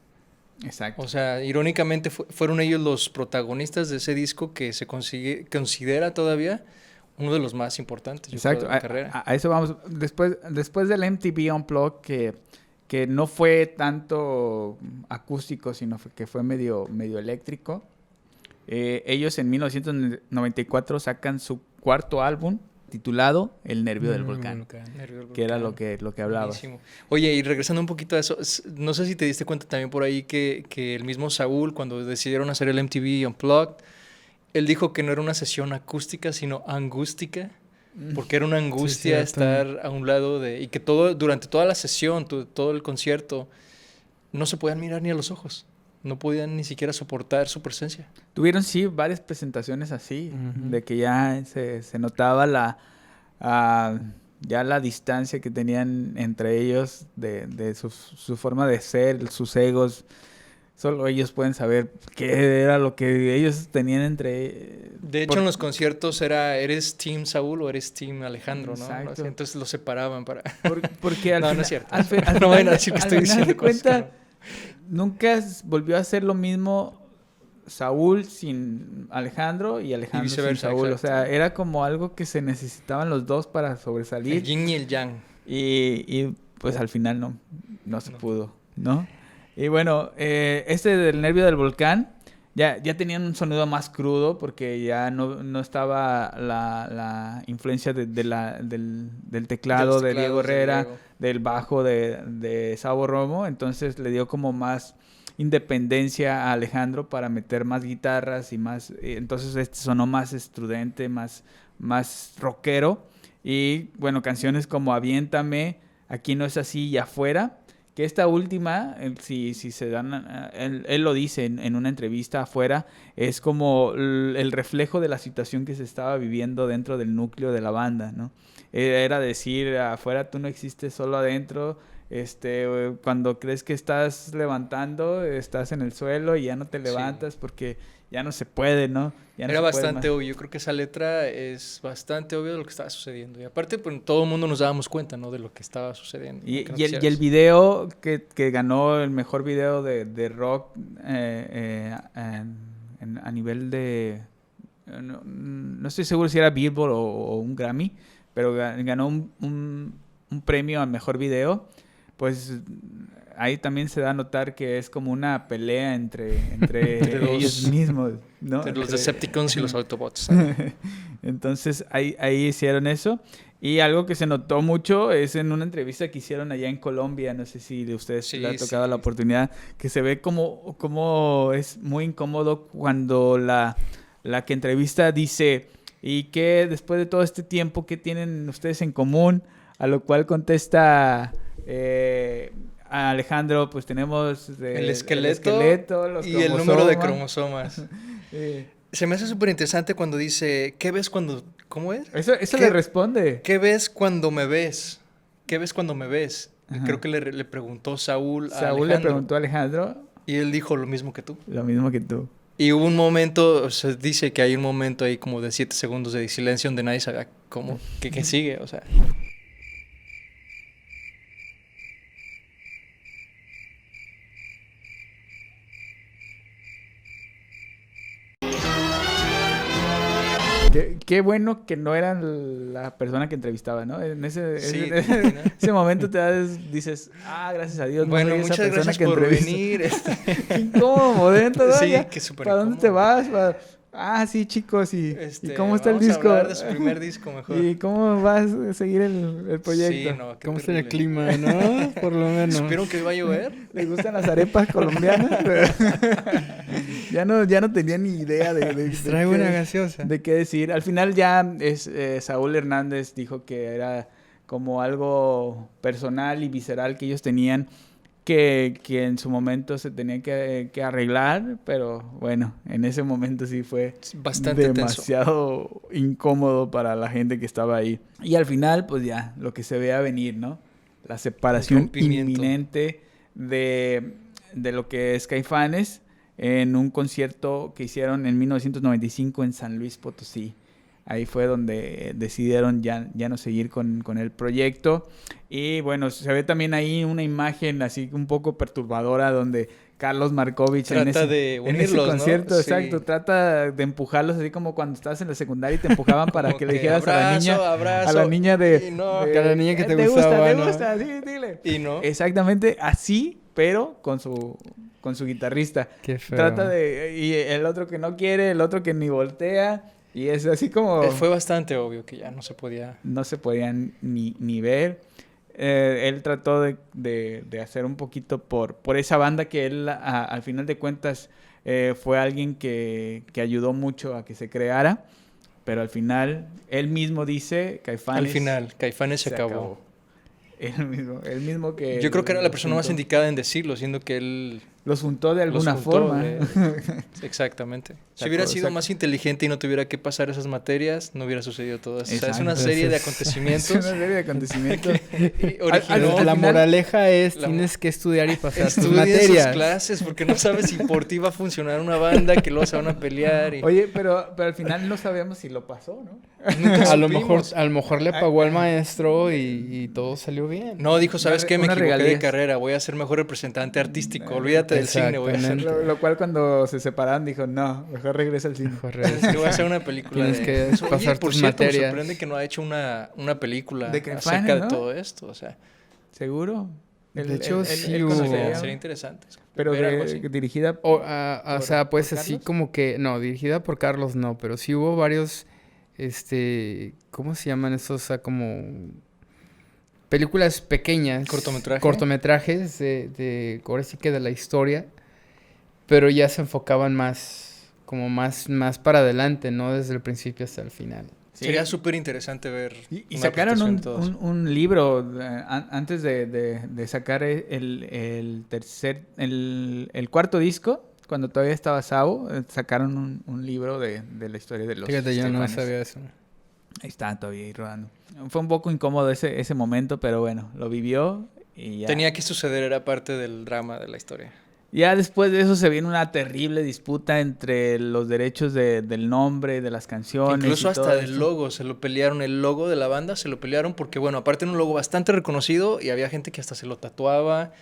Speaker 1: Exacto.
Speaker 2: O sea, irónicamente fueron ellos los protagonistas de ese disco que se considera todavía uno de los más importantes.
Speaker 1: Exacto.
Speaker 2: De la carrera.
Speaker 1: A eso vamos. Después del MTV Unplugged, que no fue tanto acústico, sino que fue medio eléctrico. Ellos en 1994 sacan su cuarto álbum titulado El Nervio del Volcán, que era lo que hablaba.
Speaker 2: Oye, y regresando un poquito a eso, no sé si te diste cuenta también por ahí que el mismo Saúl, cuando decidieron hacer el MTV Unplugged, él dijo que no era una sesión acústica, sino angústica. Porque era una angustia estar a un lado y que durante toda la sesión, todo el concierto, no se podían mirar ni a los ojos. No podían ni siquiera soportar su presencia.
Speaker 1: Tuvieron, sí, varias presentaciones así, de que ya se notaba ya la distancia que tenían entre ellos, de su forma de ser, sus egos. Solo ellos pueden saber qué era lo que ellos tenían entre...
Speaker 2: De hecho, en los conciertos ¿eres Team Saúl o eres Team Alejandro? ¿No?
Speaker 1: Exacto.
Speaker 2: Entonces los separaban para...
Speaker 1: Porque al
Speaker 2: no,
Speaker 1: final,
Speaker 2: no es cierto.
Speaker 1: No
Speaker 2: vayan a decir que estoy diciendo
Speaker 1: de
Speaker 2: cosas
Speaker 1: cuenta,
Speaker 2: que
Speaker 1: nunca volvió a ser lo mismo Saúl sin Alejandro y Alejandro sin Saúl.
Speaker 2: Exacto.
Speaker 1: O sea, era como algo que se necesitaban los dos para sobresalir.
Speaker 2: El yin y el yang.
Speaker 1: Y pues al final no se pudo, ¿no? Y bueno, del Nervio del Volcán ya tenían un sonido más crudo porque ya no estaba la influencia del teclado de Diego Herrera, del bajo de Sabo Romo. Entonces le dio como más independencia a Alejandro para meter más guitarras y más... entonces sonó más estridente, más rockero. Y bueno, canciones como Aviéntame, Aquí no es así y Afuera... Que esta última, si se dan, él lo dice en una entrevista afuera, es como el reflejo de la situación que se estaba viviendo dentro del núcleo de la banda, ¿no? Era decir, afuera tú no existes, solo adentro. Cuando crees que estás levantando, estás en el suelo y ya no te levantas porque ya no se puede, ¿no?
Speaker 2: Era bastante obvio. Yo creo que esa letra es bastante obvio de lo que estaba sucediendo. Y aparte, pues todo el mundo nos dábamos cuenta, ¿no? De lo que estaba sucediendo.
Speaker 1: Y el video que ganó el mejor video de rock a nivel de... No estoy seguro si era Billboard o un Grammy, pero ganó un premio al mejor video. Pues ahí también se da a notar que es como una pelea entre ellos mismos, ¿no?
Speaker 2: Entre los Decepticons y los Autobots.
Speaker 1: Entonces ahí hicieron eso. Y algo que se notó mucho es en una entrevista que hicieron allá en Colombia, no sé si a ustedes les ha tocado la oportunidad, que se ve como es muy incómodo cuando la que entrevista dice, ¿y qué después de todo este tiempo qué tienen ustedes en común? A lo cual contesta... a Alejandro, pues tenemos
Speaker 2: el esqueleto
Speaker 1: los
Speaker 2: y el número de cromosomas. Se me hace súper interesante cuando dice, ¿qué ves cuando...? ¿Cómo es?
Speaker 1: Eso le responde.
Speaker 2: ¿Qué ves cuando me ves? ¿Qué ves cuando me ves? Creo que le preguntó Saúl a Alejandro.
Speaker 1: Saúl le preguntó a Alejandro.
Speaker 2: Y él dijo lo mismo que tú.
Speaker 1: Lo mismo que tú.
Speaker 2: Y hubo un momento, se dice que hay un momento ahí como de 7 segundos de silencio donde nadie sabe cómo, qué sigue, o sea...
Speaker 1: Qué bueno que no eran la persona que entrevistaba, ¿no? En ese momento dices, gracias a Dios.
Speaker 2: Bueno,
Speaker 1: no
Speaker 2: muchas gracias por venir.
Speaker 1: Qué incómodo, ¿no?
Speaker 2: Sí, qué súper
Speaker 1: ¿Para dónde te vas? Sí, chicos. ¿Y cómo está el disco?
Speaker 2: Vamos a hablar de su primer disco mejor.
Speaker 1: ¿Y cómo vas a seguir el proyecto?
Speaker 2: Sí, no,
Speaker 3: ¿Cómo está el clima, no? Por lo menos.
Speaker 2: ¿Supieron que iba a llover?
Speaker 1: ¿Le gustan las arepas colombianas? ya no tenía ni idea
Speaker 3: Traigo una gaseosa.
Speaker 1: De qué decir. Al final ya Saúl Hernández dijo que era como algo personal y visceral que ellos tenían que en su momento se tenía que arreglar, pero bueno, en ese momento sí fue
Speaker 2: bastante
Speaker 1: demasiado incómodo para la gente que estaba ahí. Y al final, pues ya, lo que se veía venir, ¿no? La separación inminente de lo que es Caifanes en un concierto que hicieron en 1995 en San Luis Potosí. Ahí fue donde decidieron ya no seguir con el proyecto. Y bueno, se ve también ahí una imagen así un poco perturbadora donde Carlos Markovich
Speaker 2: trata de unirlos,
Speaker 1: en ese concierto,
Speaker 2: ¿no?
Speaker 1: exacto, trata de empujarlos así como cuando estabas en la secundaria y te empujaban para que le dijeras
Speaker 2: abrazo,
Speaker 1: a la niña de...
Speaker 2: Y no,
Speaker 3: a la niña que te gustaba,
Speaker 1: te
Speaker 3: ¿no?
Speaker 1: gusta, sí, dile.
Speaker 2: Y no.
Speaker 1: Exactamente así, pero con su guitarrista.
Speaker 3: Qué feo.
Speaker 1: Trata y el otro que no quiere, el otro que ni voltea... Y es así como...
Speaker 2: Fue bastante obvio que ya no se podía...
Speaker 1: No se podían ni ver. Él trató de hacer un poquito por esa banda que él, al final de cuentas, fue alguien que ayudó mucho a que se creara. Pero al final, él mismo dice, Caifanes...
Speaker 2: Al final, Caifanes se acabó.
Speaker 1: El mismo que...
Speaker 2: Yo creo que era la persona más indicada en decirlo, siendo que él...
Speaker 1: Los juntó de alguna forma.
Speaker 2: Exactamente. Si hubiera sido más inteligente y no tuviera que pasar esas materias, no hubiera sucedido todo eso. O sea, es una serie de acontecimientos.
Speaker 1: Es una serie de acontecimientos.
Speaker 3: La moraleja es, tienes que estudiar y pasar tus materias.
Speaker 2: Sus clases, porque no sabes si por ti va a funcionar una banda, que luego se van a pelear.
Speaker 1: Oye, pero al final no sabemos si lo pasó, ¿no?
Speaker 3: A lo mejor le pagó al maestro y todo salió bien.
Speaker 2: No, dijo, ¿sabes qué? Me equivoqué de carrera, voy a ser mejor representante artístico, olvídate del cine, voy a hacer...
Speaker 1: Lo cual cuando se separaron dijo, no, mejor regresa al cine.
Speaker 2: Voy a hacer una película.
Speaker 3: Tienes que pasar tus materias.
Speaker 2: Me sorprende que no ha hecho una película
Speaker 1: acerca
Speaker 2: de todo esto, o sea.
Speaker 1: ¿Seguro?
Speaker 3: De hecho, sí hubo...
Speaker 2: Sería interesante.
Speaker 1: Pero dirigida...
Speaker 3: o sea, pues así Carlos? Como que... No, dirigida por Carlos no, pero sí hubo varios... ¿Cómo se llaman esos? O sea, como... películas pequeñas. Cortometrajes ahora sí que de la historia. Pero ya se enfocaban más para adelante, no desde el principio hasta el final.
Speaker 2: Sí. Sería súper interesante ver.
Speaker 1: Y sacaron un libro antes de sacar el cuarto disco. Cuando todavía estaba Sabo, sacaron un libro de la historia de los...
Speaker 3: Fíjate, yo no sabía eso.
Speaker 1: Ahí está todavía ahí rodando. Fue un poco incómodo ese momento, pero bueno, lo vivió y ya.
Speaker 2: Tenía que suceder, era parte del drama de la historia.
Speaker 1: Ya después de eso se viene una terrible disputa entre los derechos del nombre, de las canciones.
Speaker 2: Incluso hasta del logo, se lo pelearon, el logo de la banda se lo pelearon porque, bueno, aparte era un logo bastante reconocido y había gente que hasta se lo tatuaba.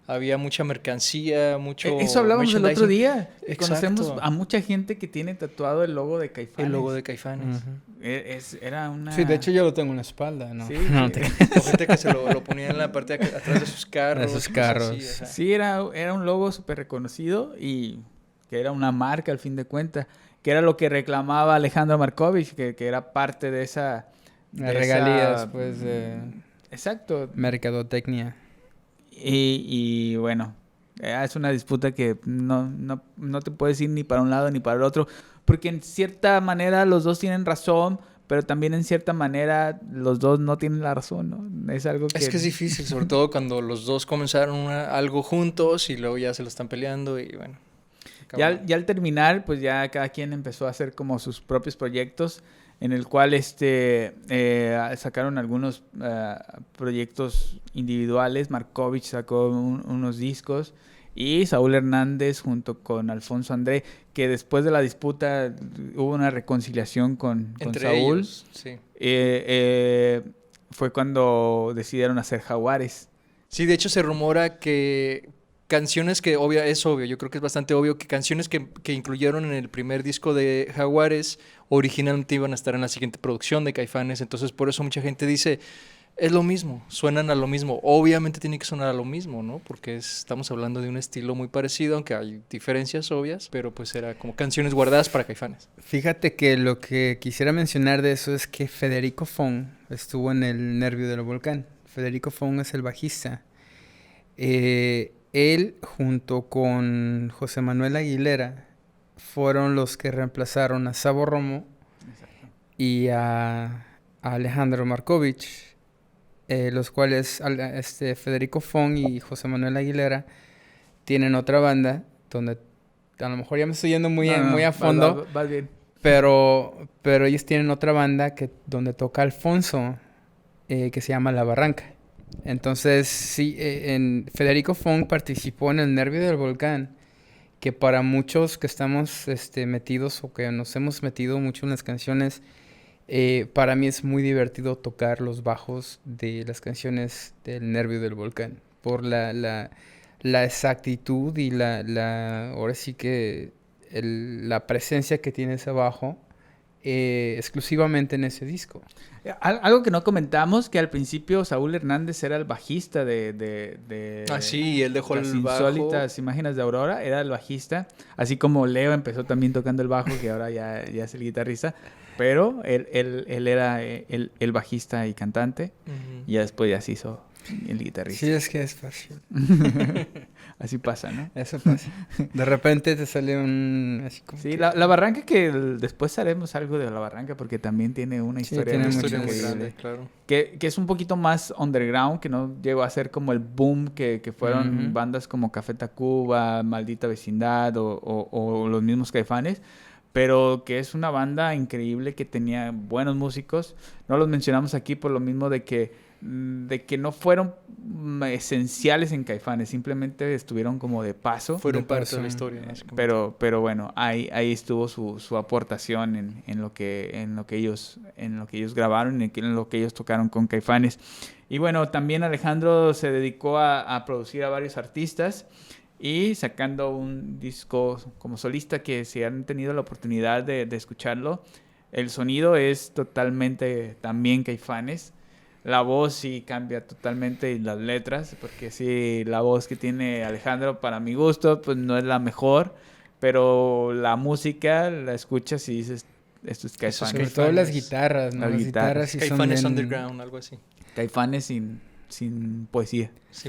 Speaker 2: Había mucha mercancía, mucho...
Speaker 1: Eso hablábamos el otro día. Conocemos a mucha gente que tiene tatuado el logo de Caifanes.
Speaker 2: El logo de Caifanes.
Speaker 1: Era una...
Speaker 3: Sí, de hecho yo lo tengo en la espalda, ¿no?
Speaker 1: Sí,
Speaker 2: o gente que se lo ponía en la parte de atrás de sus carros.
Speaker 3: De sus carros.
Speaker 1: Así, sí, era un logo súper reconocido y que era una marca al fin de cuentas. Que era lo que reclamaba Alejandro Markovich, que era parte de esa...
Speaker 3: regalías, pues, de...
Speaker 1: Exacto.
Speaker 3: Mercadotecnia.
Speaker 1: Y bueno, es una disputa que no te puedes ir ni para un lado ni para el otro, porque en cierta manera los dos tienen razón, pero también en cierta manera los dos no tienen la razón, ¿no? Es algo que...
Speaker 2: Es que es difícil, sobre todo cuando los dos comenzaron algo juntos y luego ya se lo están peleando y bueno.
Speaker 1: Ya al terminar, pues ya cada quien empezó a hacer como sus propios proyectos, en el cual sacaron algunos proyectos individuales. Markovich sacó unos discos y Saúl Hernández junto con Alfonso André, que después de la disputa hubo una reconciliación con Saúl.
Speaker 2: Ellos, sí.
Speaker 1: Fue cuando decidieron hacer Jaguares.
Speaker 2: Sí, de hecho se rumora que canciones que, es obvio, yo creo que es bastante obvio que canciones que incluyeron en el primer disco de Jaguares originalmente iban a estar en la siguiente producción de Caifanes, entonces por eso mucha gente dice, es lo mismo, suenan a lo mismo, obviamente tiene que sonar a lo mismo, ¿no? Porque estamos hablando de un estilo muy parecido, aunque hay diferencias obvias, pero pues era como canciones guardadas para Caifanes.
Speaker 3: Fíjate que lo que quisiera mencionar de eso es que Federico Fong estuvo en el Nervio del Volcán. Federico Fong es el bajista. Él, junto con José Manuel Aguilera, fueron los que reemplazaron a Sabo Romo y a Alejandro Markovich, los cuales Federico Fong y José Manuel Aguilera tienen otra banda, donde a lo mejor ya me estoy yendo muy a fondo,
Speaker 1: va bien.
Speaker 3: Pero ellos tienen otra banda donde toca Alfonso, que se llama La Barranca. Entonces, sí, Federico Fong participó en el Nervio del Volcán, que para muchos que estamos metidos o que nos hemos metido mucho en las canciones, para mí es muy divertido tocar los bajos de las canciones del Nervio del Volcán, por la exactitud y ahora sí que la presencia que tiene ese bajo exclusivamente en ese disco.
Speaker 1: Algo que no comentamos, que al principio Saúl Hernández era el bajista de
Speaker 2: sí, él dejó el bajo.
Speaker 1: Insólitas Imágenes de Aurora, era el bajista, así como Leo empezó también tocando el bajo, que ahora ya es el guitarrista, pero él era el bajista y cantante, y ya después ya se hizo el guitarrista.
Speaker 3: Sí, es que es fácil.
Speaker 1: Así pasa, ¿no?
Speaker 3: Eso pasa. De repente te sale un... Así como
Speaker 1: Sí,
Speaker 3: que...
Speaker 1: la Barranca, que después haremos algo de la Barranca porque también tiene una
Speaker 3: Sí,
Speaker 1: historia,
Speaker 3: tiene
Speaker 2: Una
Speaker 1: muy
Speaker 2: historia muy
Speaker 1: increíble.
Speaker 2: grande, claro.
Speaker 1: Que es un poquito más underground, que no llegó a ser como el boom que fueron
Speaker 3: Ujú.
Speaker 1: bandas como Café Tacuba, Maldita Vecindad o los mismos Caifanes, pero que es una banda increíble que tenía buenos músicos. No los mencionamos aquí por lo mismo de que no fueron esenciales en Caifanes, simplemente estuvieron como de paso.
Speaker 2: Fueron
Speaker 3: De
Speaker 2: parte
Speaker 3: paso.
Speaker 2: de la historia, básicamente.
Speaker 1: Pero bueno, ahí estuvo su aportación en lo que ellos grabaron y en lo que ellos tocaron con Caifanes. Y bueno, también Alejandro se dedicó a producir a varios artistas y sacando un disco como solista que si han tenido la oportunidad de escucharlo, el sonido es totalmente también Caifanes. La voz sí cambia totalmente y las letras, porque sí, la voz que tiene Alejandro para mi gusto, pues no es la mejor, pero la música la escuchas y dices, esto es
Speaker 2: Eso es
Speaker 3: Sobre
Speaker 1: Caifanes.
Speaker 3: todo las
Speaker 2: Caifanes.
Speaker 3: guitarras, ¿no?
Speaker 1: Las
Speaker 3: Las
Speaker 1: guitarras.
Speaker 3: guitarras sí son
Speaker 2: Caifanes
Speaker 3: bien...
Speaker 2: Underground, algo así.
Speaker 1: Caifanes sin poesía,
Speaker 2: Sí.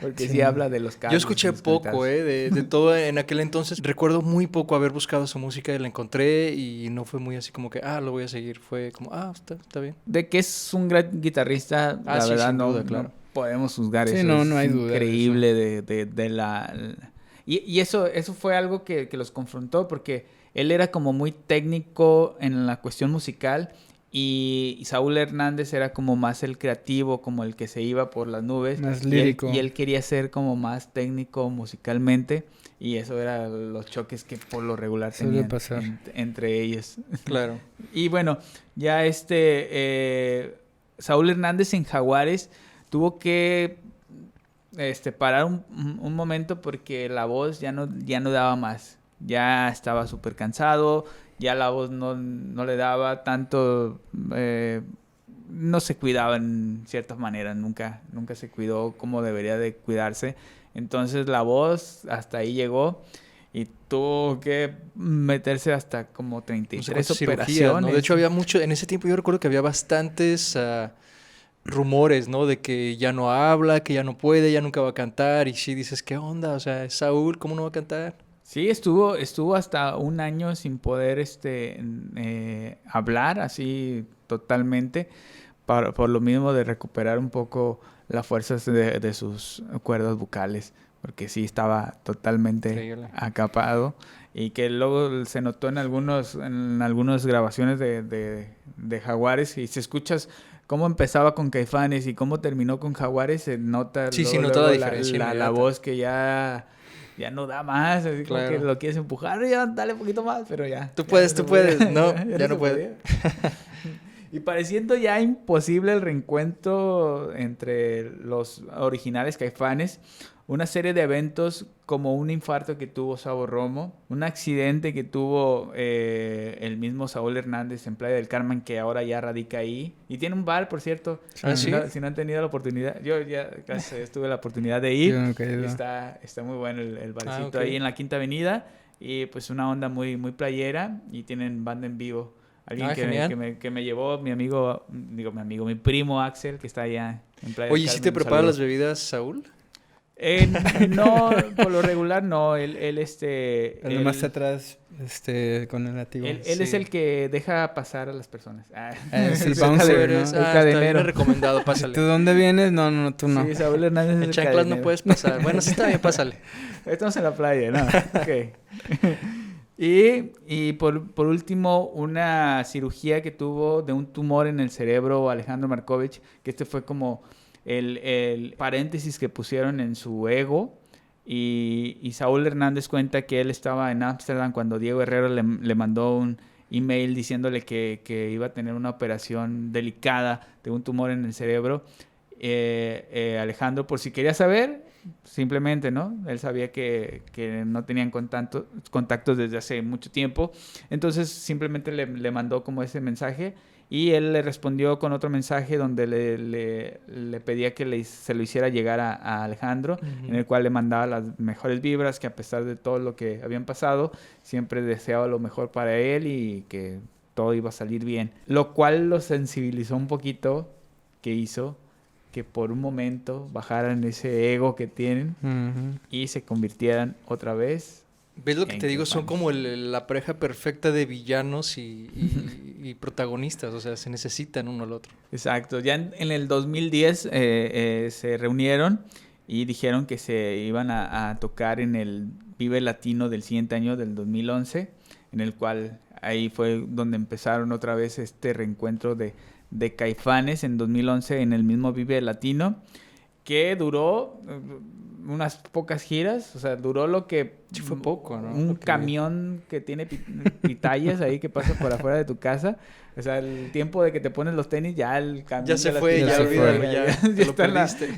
Speaker 1: porque sí,
Speaker 3: Sí.
Speaker 1: habla de los
Speaker 2: Yo
Speaker 1: carros.
Speaker 2: escuché
Speaker 1: los
Speaker 2: poco,
Speaker 1: comentarios.
Speaker 2: de todo en aquel entonces. Recuerdo muy poco haber buscado su música y la encontré y no fue muy así como que, lo voy a seguir. Fue como, está bien.
Speaker 1: De que es un gran guitarrista, la
Speaker 2: Sí,
Speaker 1: verdad
Speaker 2: sin
Speaker 1: no,
Speaker 2: duda, claro.
Speaker 1: no podemos juzgar
Speaker 3: Sí,
Speaker 1: eso.
Speaker 3: no,
Speaker 1: Es
Speaker 3: no hay duda de eso.
Speaker 1: increíble de la... Y eso fue algo que los confrontó porque él era como muy técnico en la cuestión musical y Saúl Hernández era como más el creativo, como el que se iba por las nubes.
Speaker 3: Más
Speaker 1: Y
Speaker 3: lírico.
Speaker 1: él quería ser como más técnico musicalmente y eso era los choques que por lo regular
Speaker 3: Suele
Speaker 1: tenían
Speaker 3: pasar.
Speaker 1: entre ellos.
Speaker 2: Claro.
Speaker 1: Y bueno, ya Saúl Hernández en Jaguares tuvo que parar un momento porque la voz ya no daba más. Ya estaba súper cansado, ya la voz no le daba tanto, no se cuidaba en ciertas maneras, nunca se cuidó como debería de cuidarse. Entonces la voz hasta ahí llegó y tuvo que meterse hasta como
Speaker 2: No sé
Speaker 1: 33
Speaker 2: cuántas cirugías,
Speaker 1: operaciones.
Speaker 2: ¿no? De hecho, había mucho, en ese tiempo yo recuerdo que había bastantes rumores, ¿no? De que ya no habla, que ya no puede, ya nunca va a cantar. Y sí dices, ¿qué onda? O sea, es Saúl, ¿cómo no va a cantar?
Speaker 1: Sí, estuvo hasta un año sin poder hablar así totalmente, por lo mismo de recuperar un poco las fuerzas de sus cuerdas vocales, porque sí estaba totalmente
Speaker 2: Increíble.
Speaker 1: acapado y que luego se notó en algunas grabaciones de Jaguares y si escuchas cómo empezaba con Caifanes y cómo terminó con Jaguares, se nota
Speaker 2: Sí,
Speaker 1: luego,
Speaker 2: nota la
Speaker 1: luego
Speaker 2: diferencia
Speaker 1: la
Speaker 2: inmediata.
Speaker 1: voz que ya no da más, así como que
Speaker 2: Claro.
Speaker 1: lo quieres empujar, ya dale un poquito más, pero ya.
Speaker 2: Tú
Speaker 1: ya
Speaker 2: puedes,
Speaker 1: no
Speaker 2: tú
Speaker 1: se podía.
Speaker 2: puedes. No, ya
Speaker 1: se
Speaker 2: no puede.
Speaker 1: podía. Y pareciendo ya imposible el reencuentro entre los originales Caifanes, una serie de eventos como un infarto que tuvo Sabo Romo, un accidente que tuvo el mismo Saúl Hernández en Playa del Carmen, que ahora ya radica ahí. Y tiene un bar, por cierto.
Speaker 2: Ah,
Speaker 1: Si
Speaker 2: ¿sí?
Speaker 1: no, si no han tenido la oportunidad, yo ya casi tuve la oportunidad de ir.
Speaker 3: Yo nunca he
Speaker 1: Y
Speaker 3: ido.
Speaker 1: está muy bueno el barcito
Speaker 2: ok.
Speaker 1: ahí en la Quinta Avenida. Y pues una onda muy, muy playera. Y tienen banda en vivo. Alguien
Speaker 2: Genial.
Speaker 1: que me llevó, mi primo Axel, que está allá en Playa del
Speaker 2: Oye, ¿sí
Speaker 1: Carmen,
Speaker 2: te
Speaker 1: un
Speaker 2: prepara
Speaker 1: saludo.
Speaker 2: las bebidas, Saúl?
Speaker 1: No, por lo regular no. Él
Speaker 3: El más atrás, con el látigo.
Speaker 1: él
Speaker 2: Sí.
Speaker 1: es el que deja pasar a las personas.
Speaker 3: Es el
Speaker 1: Es
Speaker 3: bouncer,
Speaker 1: cadenero,
Speaker 3: ¿no?
Speaker 1: es
Speaker 2: Está bien
Speaker 1: cadenero.
Speaker 2: recomendado,
Speaker 3: ¿Tú
Speaker 2: pásale.
Speaker 3: dónde vienes? No, tú no.
Speaker 1: Sí, Saúl Hernández es
Speaker 2: En
Speaker 1: el
Speaker 2: chanclas no
Speaker 1: cadenero.
Speaker 2: puedes pasar. Bueno, sí está bien, pásale.
Speaker 1: Estamos en la playa, ¿no? Ok. Y por último, una cirugía que tuvo de un tumor en el cerebro Alejandro Markovich, que fue como el paréntesis que pusieron en su ego. Y Saúl Hernández cuenta que él estaba en Ámsterdam cuando Diego Herrero le mandó un email diciéndole que iba a tener una operación delicada de un tumor en el cerebro. Alejandro, por si quería saber, simplemente, ¿no? Él sabía que no tenían contactos desde hace mucho tiempo. Entonces simplemente le mandó como ese mensaje y él le respondió con otro mensaje donde le pedía que se lo hiciera llegar a Alejandro, en el cual le mandaba las mejores vibras, que a pesar de todo lo que habían pasado, siempre deseaba lo mejor para él y que todo iba a salir bien. Lo cual lo sensibilizó un poquito, que hizo que por un momento bajaran ese ego que tienen y se convirtieran otra vez.
Speaker 2: ¿Ves lo que te digo? Son como la pareja perfecta de villanos y protagonistas, o sea, se necesitan uno al otro.
Speaker 1: Exacto, ya en el 2010 se reunieron y dijeron que se iban a tocar en el Vive Latino del siguiente año, del 2011, en el cual ahí fue donde empezaron otra vez este reencuentro de Caifanes en 2011 en el mismo Vive Latino, que duró unas pocas giras, o sea, duró lo que...
Speaker 2: Sí, fue poco, ¿no?
Speaker 1: Un camión que tiene pitayas ahí que pasa por afuera de tu casa. O sea, el tiempo de que te pones los tenis, ya el camión...
Speaker 2: Ya se fue, ya
Speaker 1: está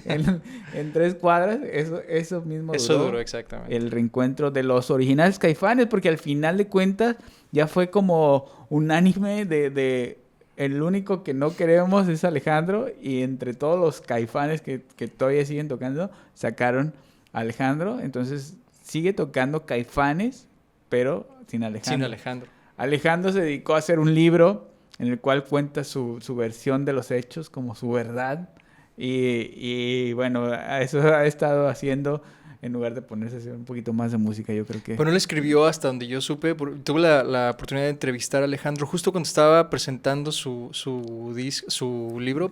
Speaker 1: en 3 cuadras. Eso mismo duró.
Speaker 2: Eso duró, exactamente.
Speaker 1: El reencuentro de los originales Caifanes, porque al final de cuentas ya fue como unánime de el único que no queremos es Alejandro, y entre todos los Caifanes que todavía siguen tocando, sacaron a Alejandro. Entonces sigue tocando Caifanes, pero sin Alejandro.
Speaker 2: Sin Alejandro.
Speaker 1: Alejandro se dedicó a hacer un libro en el cual cuenta su versión de los hechos como su verdad. Y bueno, eso ha estado haciendo en lugar de ponerse a hacer un poquito más de música, yo creo que...
Speaker 2: Bueno, él escribió, hasta donde yo supe, tuve la oportunidad de entrevistar a Alejandro justo cuando estaba presentando su libro,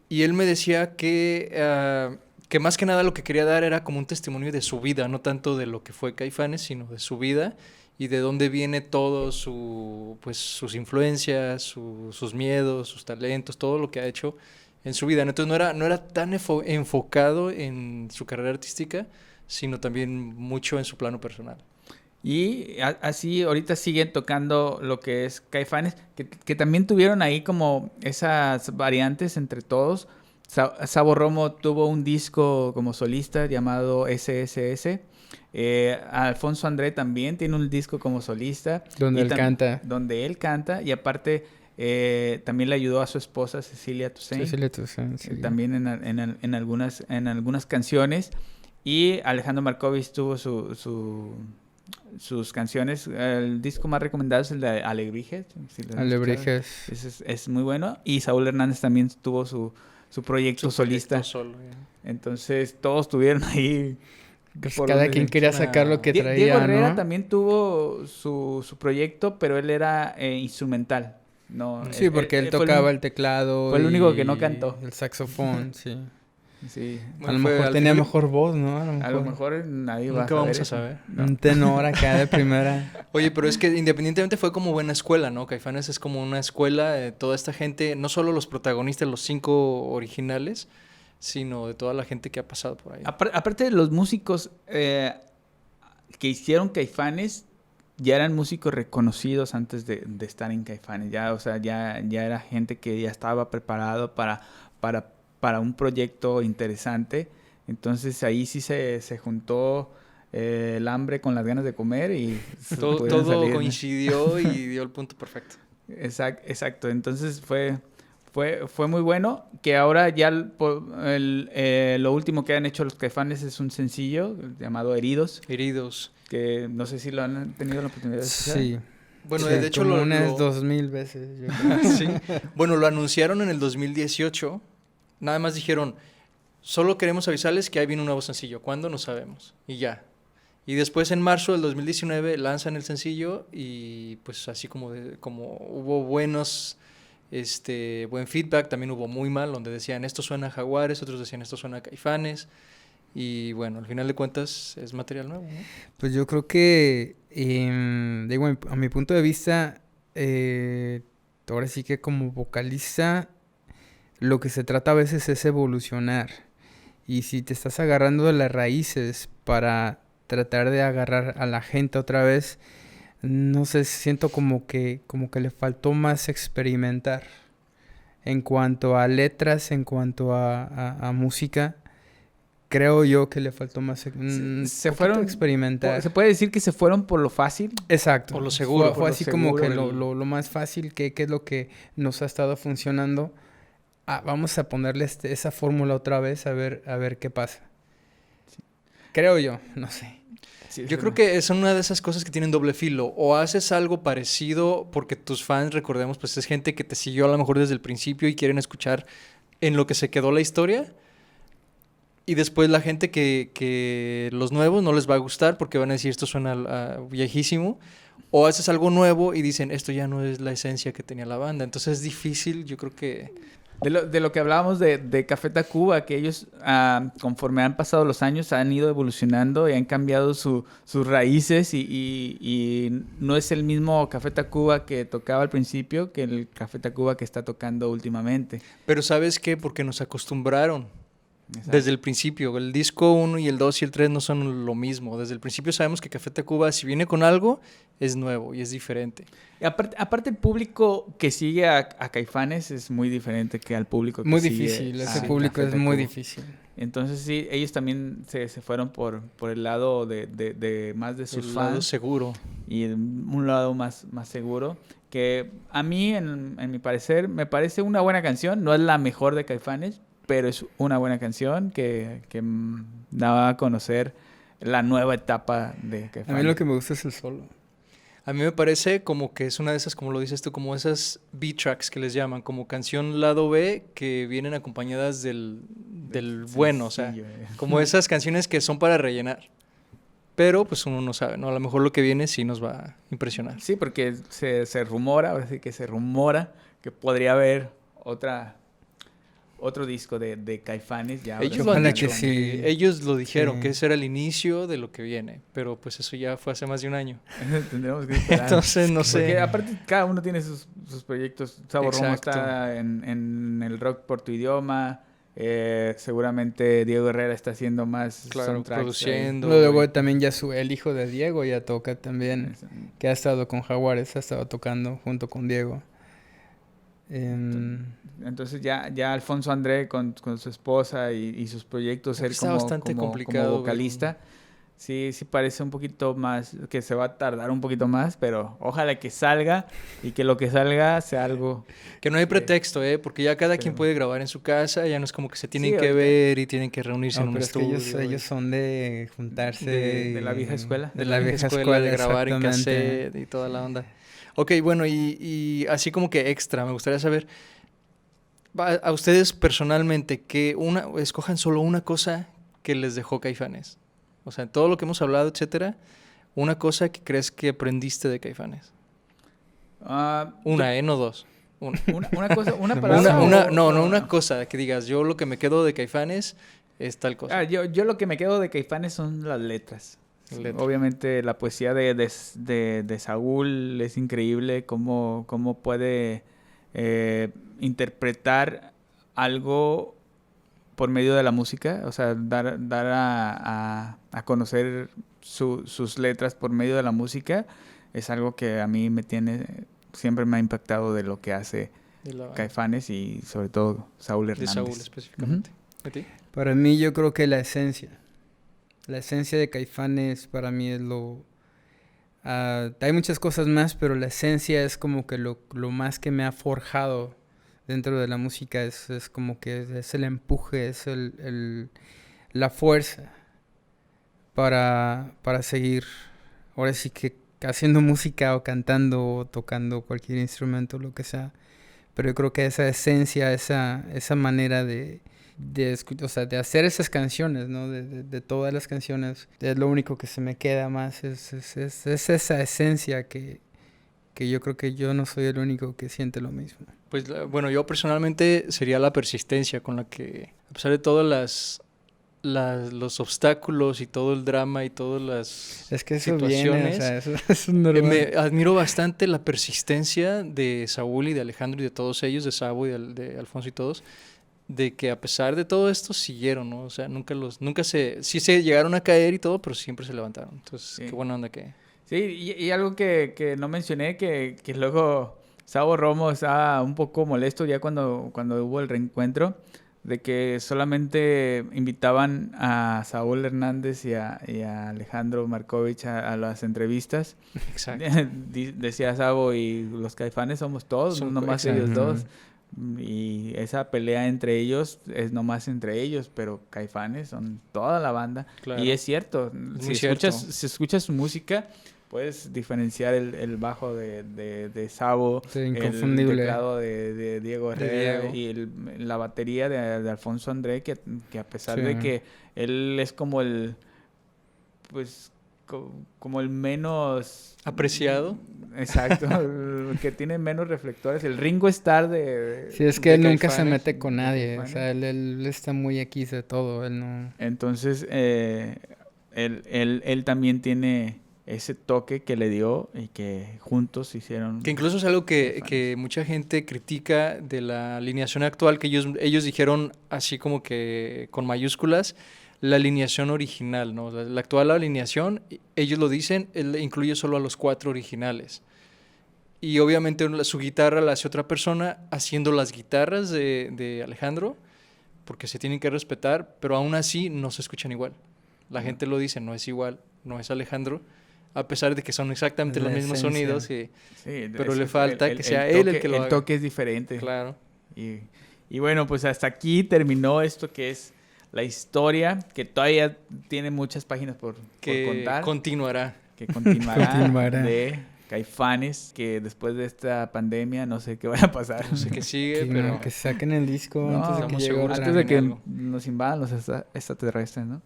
Speaker 2: y él me decía que más que nada lo que quería dar era como un testimonio de su vida, no tanto de lo que fue Caifanes, sino de su vida y de dónde viene todo sus influencias, sus miedos, sus talentos, todo lo que ha hecho en su vida. Entonces no era tan enfocado en su carrera artística, sino también mucho en su plano personal.
Speaker 1: Y así ahorita siguen tocando lo que es Caifanes, que también tuvieron ahí como esas variantes entre todos. Sabo Romo tuvo un disco como solista llamado SSS. Alfonso André también tiene un disco como solista.
Speaker 3: Donde él canta. Y aparte... también le ayudó a su esposa Cecilia Toussaint. Sí. También en algunas canciones. Y Alejandro Markovich tuvo sus canciones. El disco más recomendado es el de Alebrijes. Alebrijes.
Speaker 1: Es muy bueno. Y Saúl Hernández también tuvo su proyecto solista. Entonces todos tuvieron ahí...
Speaker 3: Pues cada quien quería sacar lo que traía,
Speaker 1: Diego Herrera,
Speaker 3: ¿no?
Speaker 1: también tuvo su proyecto, pero él era instrumental. No,
Speaker 3: sí, porque él tocaba el teclado.
Speaker 1: Fue el único que no cantó.
Speaker 3: El saxofón, sí.
Speaker 1: Sí.
Speaker 3: A lo mejor tenía mejor voz, ¿no?
Speaker 1: A lo mejor nadie va a saber.
Speaker 2: Nunca vamos a saber.
Speaker 3: No. Un tenor acá de primera.
Speaker 2: Oye, pero es que independientemente fue como buena escuela, ¿no? Caifanes es como una escuela de toda esta gente, no solo los protagonistas, los 5 originales, sino de toda la gente que ha pasado por ahí.
Speaker 1: Aparte de los músicos que hicieron Caifanes, ya eran músicos reconocidos antes de estar en Caifanes. Ya, o sea, ya era gente que ya estaba preparado para un proyecto interesante. Entonces ahí sí se juntó el hambre con las ganas de comer y
Speaker 2: todo salir, coincidió y dio el punto perfecto.
Speaker 1: Exacto. Entonces fue muy bueno. Que ahora ya lo último que han hecho los Caifanes es un sencillo llamado Heridos. Que no sé si lo han tenido la oportunidad de escuchar.
Speaker 3: Sí.
Speaker 2: Bueno,
Speaker 3: sí,
Speaker 2: de hecho
Speaker 3: como unas 2000 veces. Yo creo.
Speaker 2: Sí. Bueno, lo anunciaron en el 2018. Nada más dijeron, solo queremos avisarles que ahí viene un nuevo sencillo. ¿Cuándo? No sabemos. Y ya. Y después en marzo del 2019 lanzan el sencillo y pues así como hubo buen feedback, también hubo muy mal, donde decían esto suena a Jaguares, otros decían esto suena a Caifanes. Y bueno, al final de cuentas es material nuevo, ¿no?
Speaker 3: Pues yo creo que, digo, a mi punto de vista, ahora sí que como vocalista, lo que se trata a veces es evolucionar. Y si te estás agarrando de las raíces para tratar de agarrar a la gente otra vez, no sé, siento como que le faltó más experimentar. En cuanto a letras, en cuanto a música, creo yo que le faltó más
Speaker 1: se fueron
Speaker 3: experimentar.
Speaker 1: Se puede decir que se fueron por lo fácil.
Speaker 3: Exacto.
Speaker 2: Por lo seguro.
Speaker 3: Fue así como que lo más fácil, que es lo que nos ha estado funcionando. Vamos a ponerle esa fórmula otra vez a ver qué pasa. Sí. Creo yo, no sé.
Speaker 2: Sí, yo creo que es una de esas cosas que tienen doble filo. O haces algo parecido porque tus fans, recordemos, pues es gente que te siguió a lo mejor desde el principio y quieren escuchar en lo que se quedó la historia. Y después la gente que los nuevos no les va a gustar porque van a decir esto suena viejísimo. O haces algo nuevo y dicen esto ya no es la esencia que tenía la banda. Entonces es difícil, yo creo que...
Speaker 1: De lo que hablábamos de Café Tacuba, que ellos conforme han pasado los años han ido evolucionando y han cambiado sus raíces y no es el mismo Café Tacuba que tocaba al principio que el Café Tacuba que está tocando últimamente.
Speaker 2: Pero ¿sabes qué? Porque nos acostumbraron.
Speaker 1: Exacto.
Speaker 2: Desde el principio. El disco 1 y el 2 y el 3 no son lo mismo. Desde el principio sabemos que Café Tacuba, si viene con algo, es nuevo y es diferente.
Speaker 1: Y aparte el público que sigue a Caifanes es muy diferente que al público que
Speaker 3: muy
Speaker 1: sigue
Speaker 3: difícil, ese
Speaker 1: a
Speaker 3: público
Speaker 1: Café
Speaker 3: es muy
Speaker 1: Tacuba.
Speaker 3: difícil.
Speaker 1: Entonces sí, ellos también se fueron por el lado de más de sus
Speaker 2: El
Speaker 1: fans.
Speaker 2: lado seguro.
Speaker 1: Y un lado más seguro. Que a mí, en mi parecer, me parece una buena canción. No es la mejor de Caifanes, pero es una buena canción que daba a conocer la nueva etapa de Caifanes.
Speaker 3: A mí lo que me gusta es el solo.
Speaker 2: A mí me parece como que es una de esas, como lo dices tú, como esas B-tracks que les llaman, como canción lado B que vienen acompañadas del bueno, o sea, como esas canciones que son para rellenar. Pero pues uno no sabe, ¿no? A lo mejor lo que viene sí nos va a impresionar.
Speaker 1: Sí, porque se rumora, ahora sí que se rumora que podría haber otro disco de Caifanes. Ya
Speaker 2: Ellos lo han dicho,
Speaker 3: que sí.
Speaker 2: ellos lo dijeron,
Speaker 3: Sí.
Speaker 2: que ese era el inicio de lo que viene, pero pues eso ya fue hace más de un año.
Speaker 1: Tendremos que esperar.
Speaker 2: Entonces, no sé.
Speaker 1: Porque aparte cada uno tiene sus proyectos. Sabo Romo
Speaker 2: Exacto.
Speaker 1: está en el rock por tu idioma. Seguramente Diego Herrera está haciendo más
Speaker 2: Claro,
Speaker 1: soundtracks
Speaker 2: produciendo.
Speaker 3: Luego también ya el hijo de Diego ya toca también,
Speaker 1: ahí.
Speaker 3: que ha estado con Jaguares, ha estado tocando junto con Diego.
Speaker 1: Entonces ya Alfonso André con su esposa y sus proyectos, él
Speaker 2: Está
Speaker 1: como,
Speaker 2: bastante
Speaker 1: como
Speaker 2: complicado,
Speaker 1: vocalista, sí parece un poquito más, que se va a tardar un poquito más, pero ojalá que salga y que lo que salga sea algo...
Speaker 2: Que no hay pretexto, porque ya cada quien
Speaker 1: Pero-
Speaker 2: puede grabar en su casa, ya no es como que se tienen
Speaker 1: Sí,
Speaker 2: que
Speaker 1: ahorita-
Speaker 2: ver y tienen que reunirse en un
Speaker 3: pero es que
Speaker 2: estudio.
Speaker 3: ellos son de juntarse.
Speaker 1: De la vieja
Speaker 3: y-
Speaker 1: escuela.
Speaker 3: De la vieja escuela,
Speaker 2: de grabar en
Speaker 3: exactamente.
Speaker 2: cassette y toda la onda. Ok, bueno, y así como que extra, me gustaría saber, a ustedes personalmente, escojan solo una cosa que les dejó Caifanes. O sea, todo lo que hemos hablado, etcétera, una cosa que crees que aprendiste de Caifanes. Una, no dos. Una.
Speaker 1: Una cosa, una palabra.
Speaker 2: No, una cosa que digas, yo lo que me quedo de Caifanes es tal cosa.
Speaker 1: Yo lo que me quedo de Caifanes son las letras.
Speaker 2: Letras.
Speaker 1: Obviamente la poesía de Saúl es increíble, cómo puede interpretar algo por medio de la música, o sea, dar a conocer sus letras por medio de la música, es algo que a mí siempre me ha impactado de lo que hace
Speaker 2: De la-
Speaker 1: Caifanes y sobre todo Saúl
Speaker 2: de
Speaker 1: Hernández.
Speaker 2: Saúl específicamente. ¿A ti?
Speaker 3: Para mí yo creo que la esencia de Caifanes para mí es hay muchas cosas más, pero la esencia es como que lo más que me ha forjado dentro de la música, es como que es el empuje, es la fuerza para seguir, ahora sí que haciendo música o cantando o tocando cualquier instrumento, lo que sea. Pero yo creo que esa esencia, esa manera de hacer esas canciones, ¿no? De todas las canciones, es lo único que se me queda más, es esa esencia que yo creo que yo no soy el único que siente lo mismo.
Speaker 2: Pues bueno, yo personalmente sería la persistencia con la que, a pesar de todos los obstáculos y todo el drama y todas las
Speaker 3: Es que eso
Speaker 2: situaciones,
Speaker 3: viene, o sea, eso es normal.
Speaker 2: me admiro bastante la persistencia de Saúl y de Alejandro y de todos ellos, de Sabo y de Alfonso y todos, de que a pesar de todo esto siguieron, ¿no? O sea, sí se llegaron a caer y todo, pero siempre se levantaron. Entonces,
Speaker 1: Sí.
Speaker 2: qué buena onda que...
Speaker 1: Sí, y algo que no mencioné, que luego Sabo Romo estaba un poco molesto ya cuando hubo el reencuentro, de que solamente invitaban a Saúl Hernández y a Alejandro Markovich a las entrevistas.
Speaker 2: Exacto.
Speaker 1: Decía Sabo, y los Caifanes somos todos, no nomás
Speaker 2: Exacto.
Speaker 1: ellos dos. Y esa pelea entre ellos es nomás entre ellos, pero Caifanes son toda la banda.
Speaker 2: Claro.
Speaker 1: Y es cierto,
Speaker 2: Es
Speaker 1: si escuchas su música, puedes diferenciar el bajo de Sabo,
Speaker 3: Sí,
Speaker 1: el
Speaker 3: inconfundible.
Speaker 1: teclado de Diego Herrera y la batería de Alfonso André, que a pesar
Speaker 3: Sí.
Speaker 1: de que él es como el, pues, como el menos...
Speaker 2: Apreciado.
Speaker 1: Exacto, el que tiene menos reflectores, el Ringo Starr de...
Speaker 3: Sí, es que
Speaker 1: de
Speaker 3: él nunca se
Speaker 1: Caifanes,
Speaker 3: mete con
Speaker 1: de
Speaker 3: nadie. O
Speaker 1: Caifanes.
Speaker 3: sea, él está muy X de todo. Él no...
Speaker 1: Entonces, él también tiene ese toque que le dio y que juntos hicieron...
Speaker 2: Que incluso es algo que
Speaker 1: Caifanes.
Speaker 2: mucha gente critica de la alineación actual, que ellos dijeron así como que con mayúsculas, la alineación original, ¿no? La actual alineación, ellos lo dicen, él incluye solo a los 4 originales. Y obviamente su guitarra la hace otra persona haciendo las guitarras de Alejandro, porque se tienen que respetar, pero aún así no se escuchan igual. La gente lo dice, no es igual, no es Alejandro, a pesar de que son exactamente
Speaker 3: La
Speaker 2: los mismos
Speaker 3: esencia.
Speaker 2: sonidos,
Speaker 1: Sí,
Speaker 2: pero
Speaker 1: ese
Speaker 2: le
Speaker 1: es
Speaker 2: falta que sea él el que lo haga.
Speaker 1: El toque es diferente.
Speaker 2: Claro.
Speaker 1: Y bueno, pues hasta aquí terminó esto que es la historia, que todavía tiene muchas páginas por contar.
Speaker 2: Continuará.
Speaker 1: Que continuará,
Speaker 3: Continuará.
Speaker 1: de Caifanes, que después de esta pandemia no sé qué vaya a pasar.
Speaker 2: No sé qué sigue,
Speaker 3: Que,
Speaker 2: pero...
Speaker 3: que saquen el disco
Speaker 1: No,
Speaker 3: antes de que
Speaker 2: estamos
Speaker 3: llegue
Speaker 2: seguros
Speaker 3: otra.
Speaker 1: Antes de que
Speaker 2: algo.
Speaker 1: nos invadan los extraterrestres, ¿no?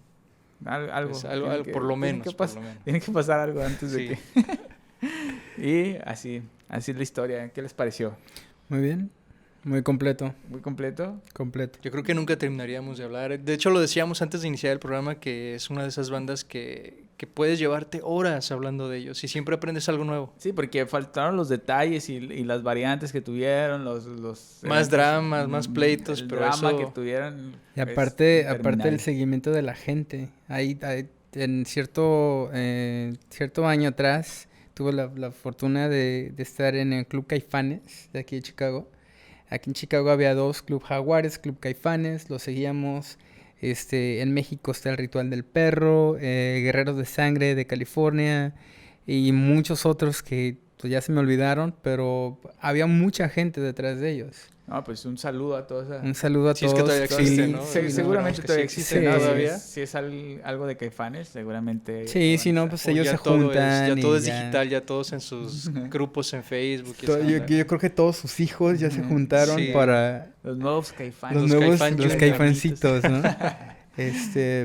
Speaker 1: Algo,
Speaker 2: Pues
Speaker 1: tiene que-
Speaker 2: por lo
Speaker 1: tiene
Speaker 2: menos,
Speaker 1: que
Speaker 2: por lo menos.
Speaker 1: Tiene que pasar algo antes de
Speaker 2: Sí.
Speaker 1: que... Y así es la historia. ¿Qué les pareció?
Speaker 3: Muy bien. Muy completo.
Speaker 1: ¿Muy completo?
Speaker 3: Completo.
Speaker 2: Yo creo que nunca terminaríamos de hablar. De hecho, lo decíamos antes de iniciar el programa, que es una de esas bandas que puedes llevarte horas hablando de ellos y siempre aprendes algo nuevo.
Speaker 1: Sí, porque faltaron los detalles y las variantes que tuvieron, los
Speaker 2: Más dramas, más pleitos,
Speaker 1: el
Speaker 2: pero
Speaker 1: drama
Speaker 2: eso...
Speaker 1: que tuvieron.
Speaker 3: Y
Speaker 1: es
Speaker 3: aparte el
Speaker 1: interminable.
Speaker 3: seguimiento de la gente. Ahí en cierto año atrás tuve la fortuna de estar en el Club Caifanes de aquí de Chicago. Aquí en Chicago había 2, Club Jaguares, Club Caifanes, lo seguíamos. En México está el Ritual del Perro, Guerreros de Sangre de California y muchos otros que pues, ya se me olvidaron, pero había mucha gente detrás de ellos.
Speaker 1: No, pues un saludo a todos.
Speaker 3: Un saludo a
Speaker 2: Si es
Speaker 3: todos.
Speaker 2: que todavía existe,
Speaker 3: Sí,
Speaker 2: ¿no?
Speaker 3: sí,
Speaker 1: Seguramente
Speaker 2: que
Speaker 1: todavía
Speaker 2: sí
Speaker 1: existe.
Speaker 3: existe
Speaker 1: ¿no?
Speaker 2: todavía.
Speaker 1: Si es algo de Caifanes, seguramente...
Speaker 3: Sí,
Speaker 1: van
Speaker 3: sí,
Speaker 1: a
Speaker 3: no,
Speaker 1: estar.
Speaker 3: pues
Speaker 2: O
Speaker 3: ellos
Speaker 2: ya
Speaker 3: se
Speaker 2: todo
Speaker 3: juntan.
Speaker 2: ya todo
Speaker 3: y
Speaker 2: es digital, ya todos en sus grupos en Facebook. y esa
Speaker 3: Yo
Speaker 2: onda.
Speaker 3: creo que todos sus hijos ya se juntaron
Speaker 2: Sí.
Speaker 3: para
Speaker 1: Los nuevos Caifanes.
Speaker 3: los
Speaker 2: Los
Speaker 3: nuevos,
Speaker 2: Caifán
Speaker 3: los
Speaker 2: Junior.
Speaker 3: caifancitos, ¿no?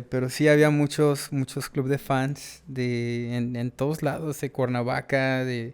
Speaker 3: Pero sí había muchos clubes de fans en todos lados, de Cuernavaca, de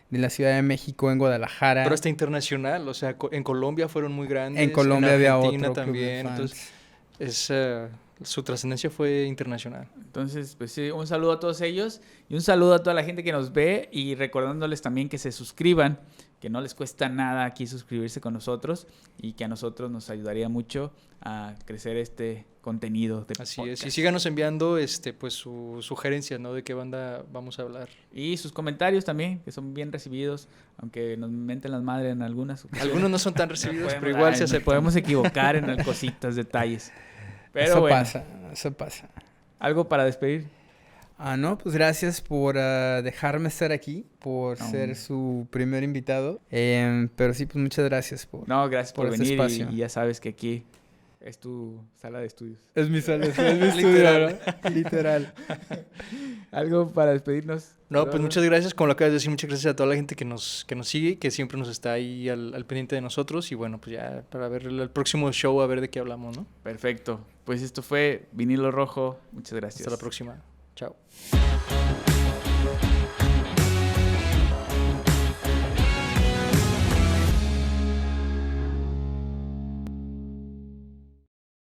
Speaker 3: la Ciudad de México, en Guadalajara.
Speaker 2: Pero hasta internacional, o sea, en Colombia fueron muy grandes.
Speaker 3: En Colombia había
Speaker 2: Argentina
Speaker 3: otro club de
Speaker 2: también.
Speaker 3: fans.
Speaker 2: Entonces, su trascendencia fue internacional.
Speaker 1: Entonces, pues sí, un saludo a todos ellos y un saludo a toda la gente que nos ve y recordándoles también que se suscriban, que no les cuesta nada aquí suscribirse con nosotros y que a nosotros nos ayudaría mucho a crecer este contenido de
Speaker 2: Así es.
Speaker 1: podcast.
Speaker 2: Y síganos enviando pues sus sugerencias, ¿no? De qué banda vamos a hablar.
Speaker 1: Y sus comentarios también, que son bien recibidos, aunque nos menten las madres en algunas ocasiones.
Speaker 2: Algunos no son tan recibidos, pero
Speaker 1: Podemos-
Speaker 2: igual
Speaker 1: ay,
Speaker 2: se
Speaker 1: nos
Speaker 2: aceptan.
Speaker 1: podemos equivocar en cositas, detalles. Pero
Speaker 3: Eso
Speaker 1: bueno,
Speaker 3: eso pasa.
Speaker 1: ¿algo para despedir?
Speaker 3: No, pues gracias por dejarme estar aquí, por
Speaker 1: No.
Speaker 3: ser su primer invitado. Pero sí, pues muchas gracias por...
Speaker 1: No, gracias por
Speaker 3: por este
Speaker 1: venir
Speaker 3: espacio.
Speaker 1: y ya sabes que aquí es tu sala de estudios.
Speaker 3: Es mi sala, es mi
Speaker 2: Literal.
Speaker 3: estudio, ¿no? Literal.
Speaker 1: ¿Algo para despedirnos?
Speaker 2: No, pues
Speaker 1: Eduardo?
Speaker 2: muchas gracias, como lo acabas de decir, muchas gracias a toda la gente que nos sigue, que siempre nos está ahí al pendiente de nosotros. Y bueno, pues ya para ver el próximo show, a ver de qué hablamos, ¿no?
Speaker 1: Perfecto. Pues esto fue Vinilo Rojo. Muchas gracias.
Speaker 2: Hasta la próxima. Chao.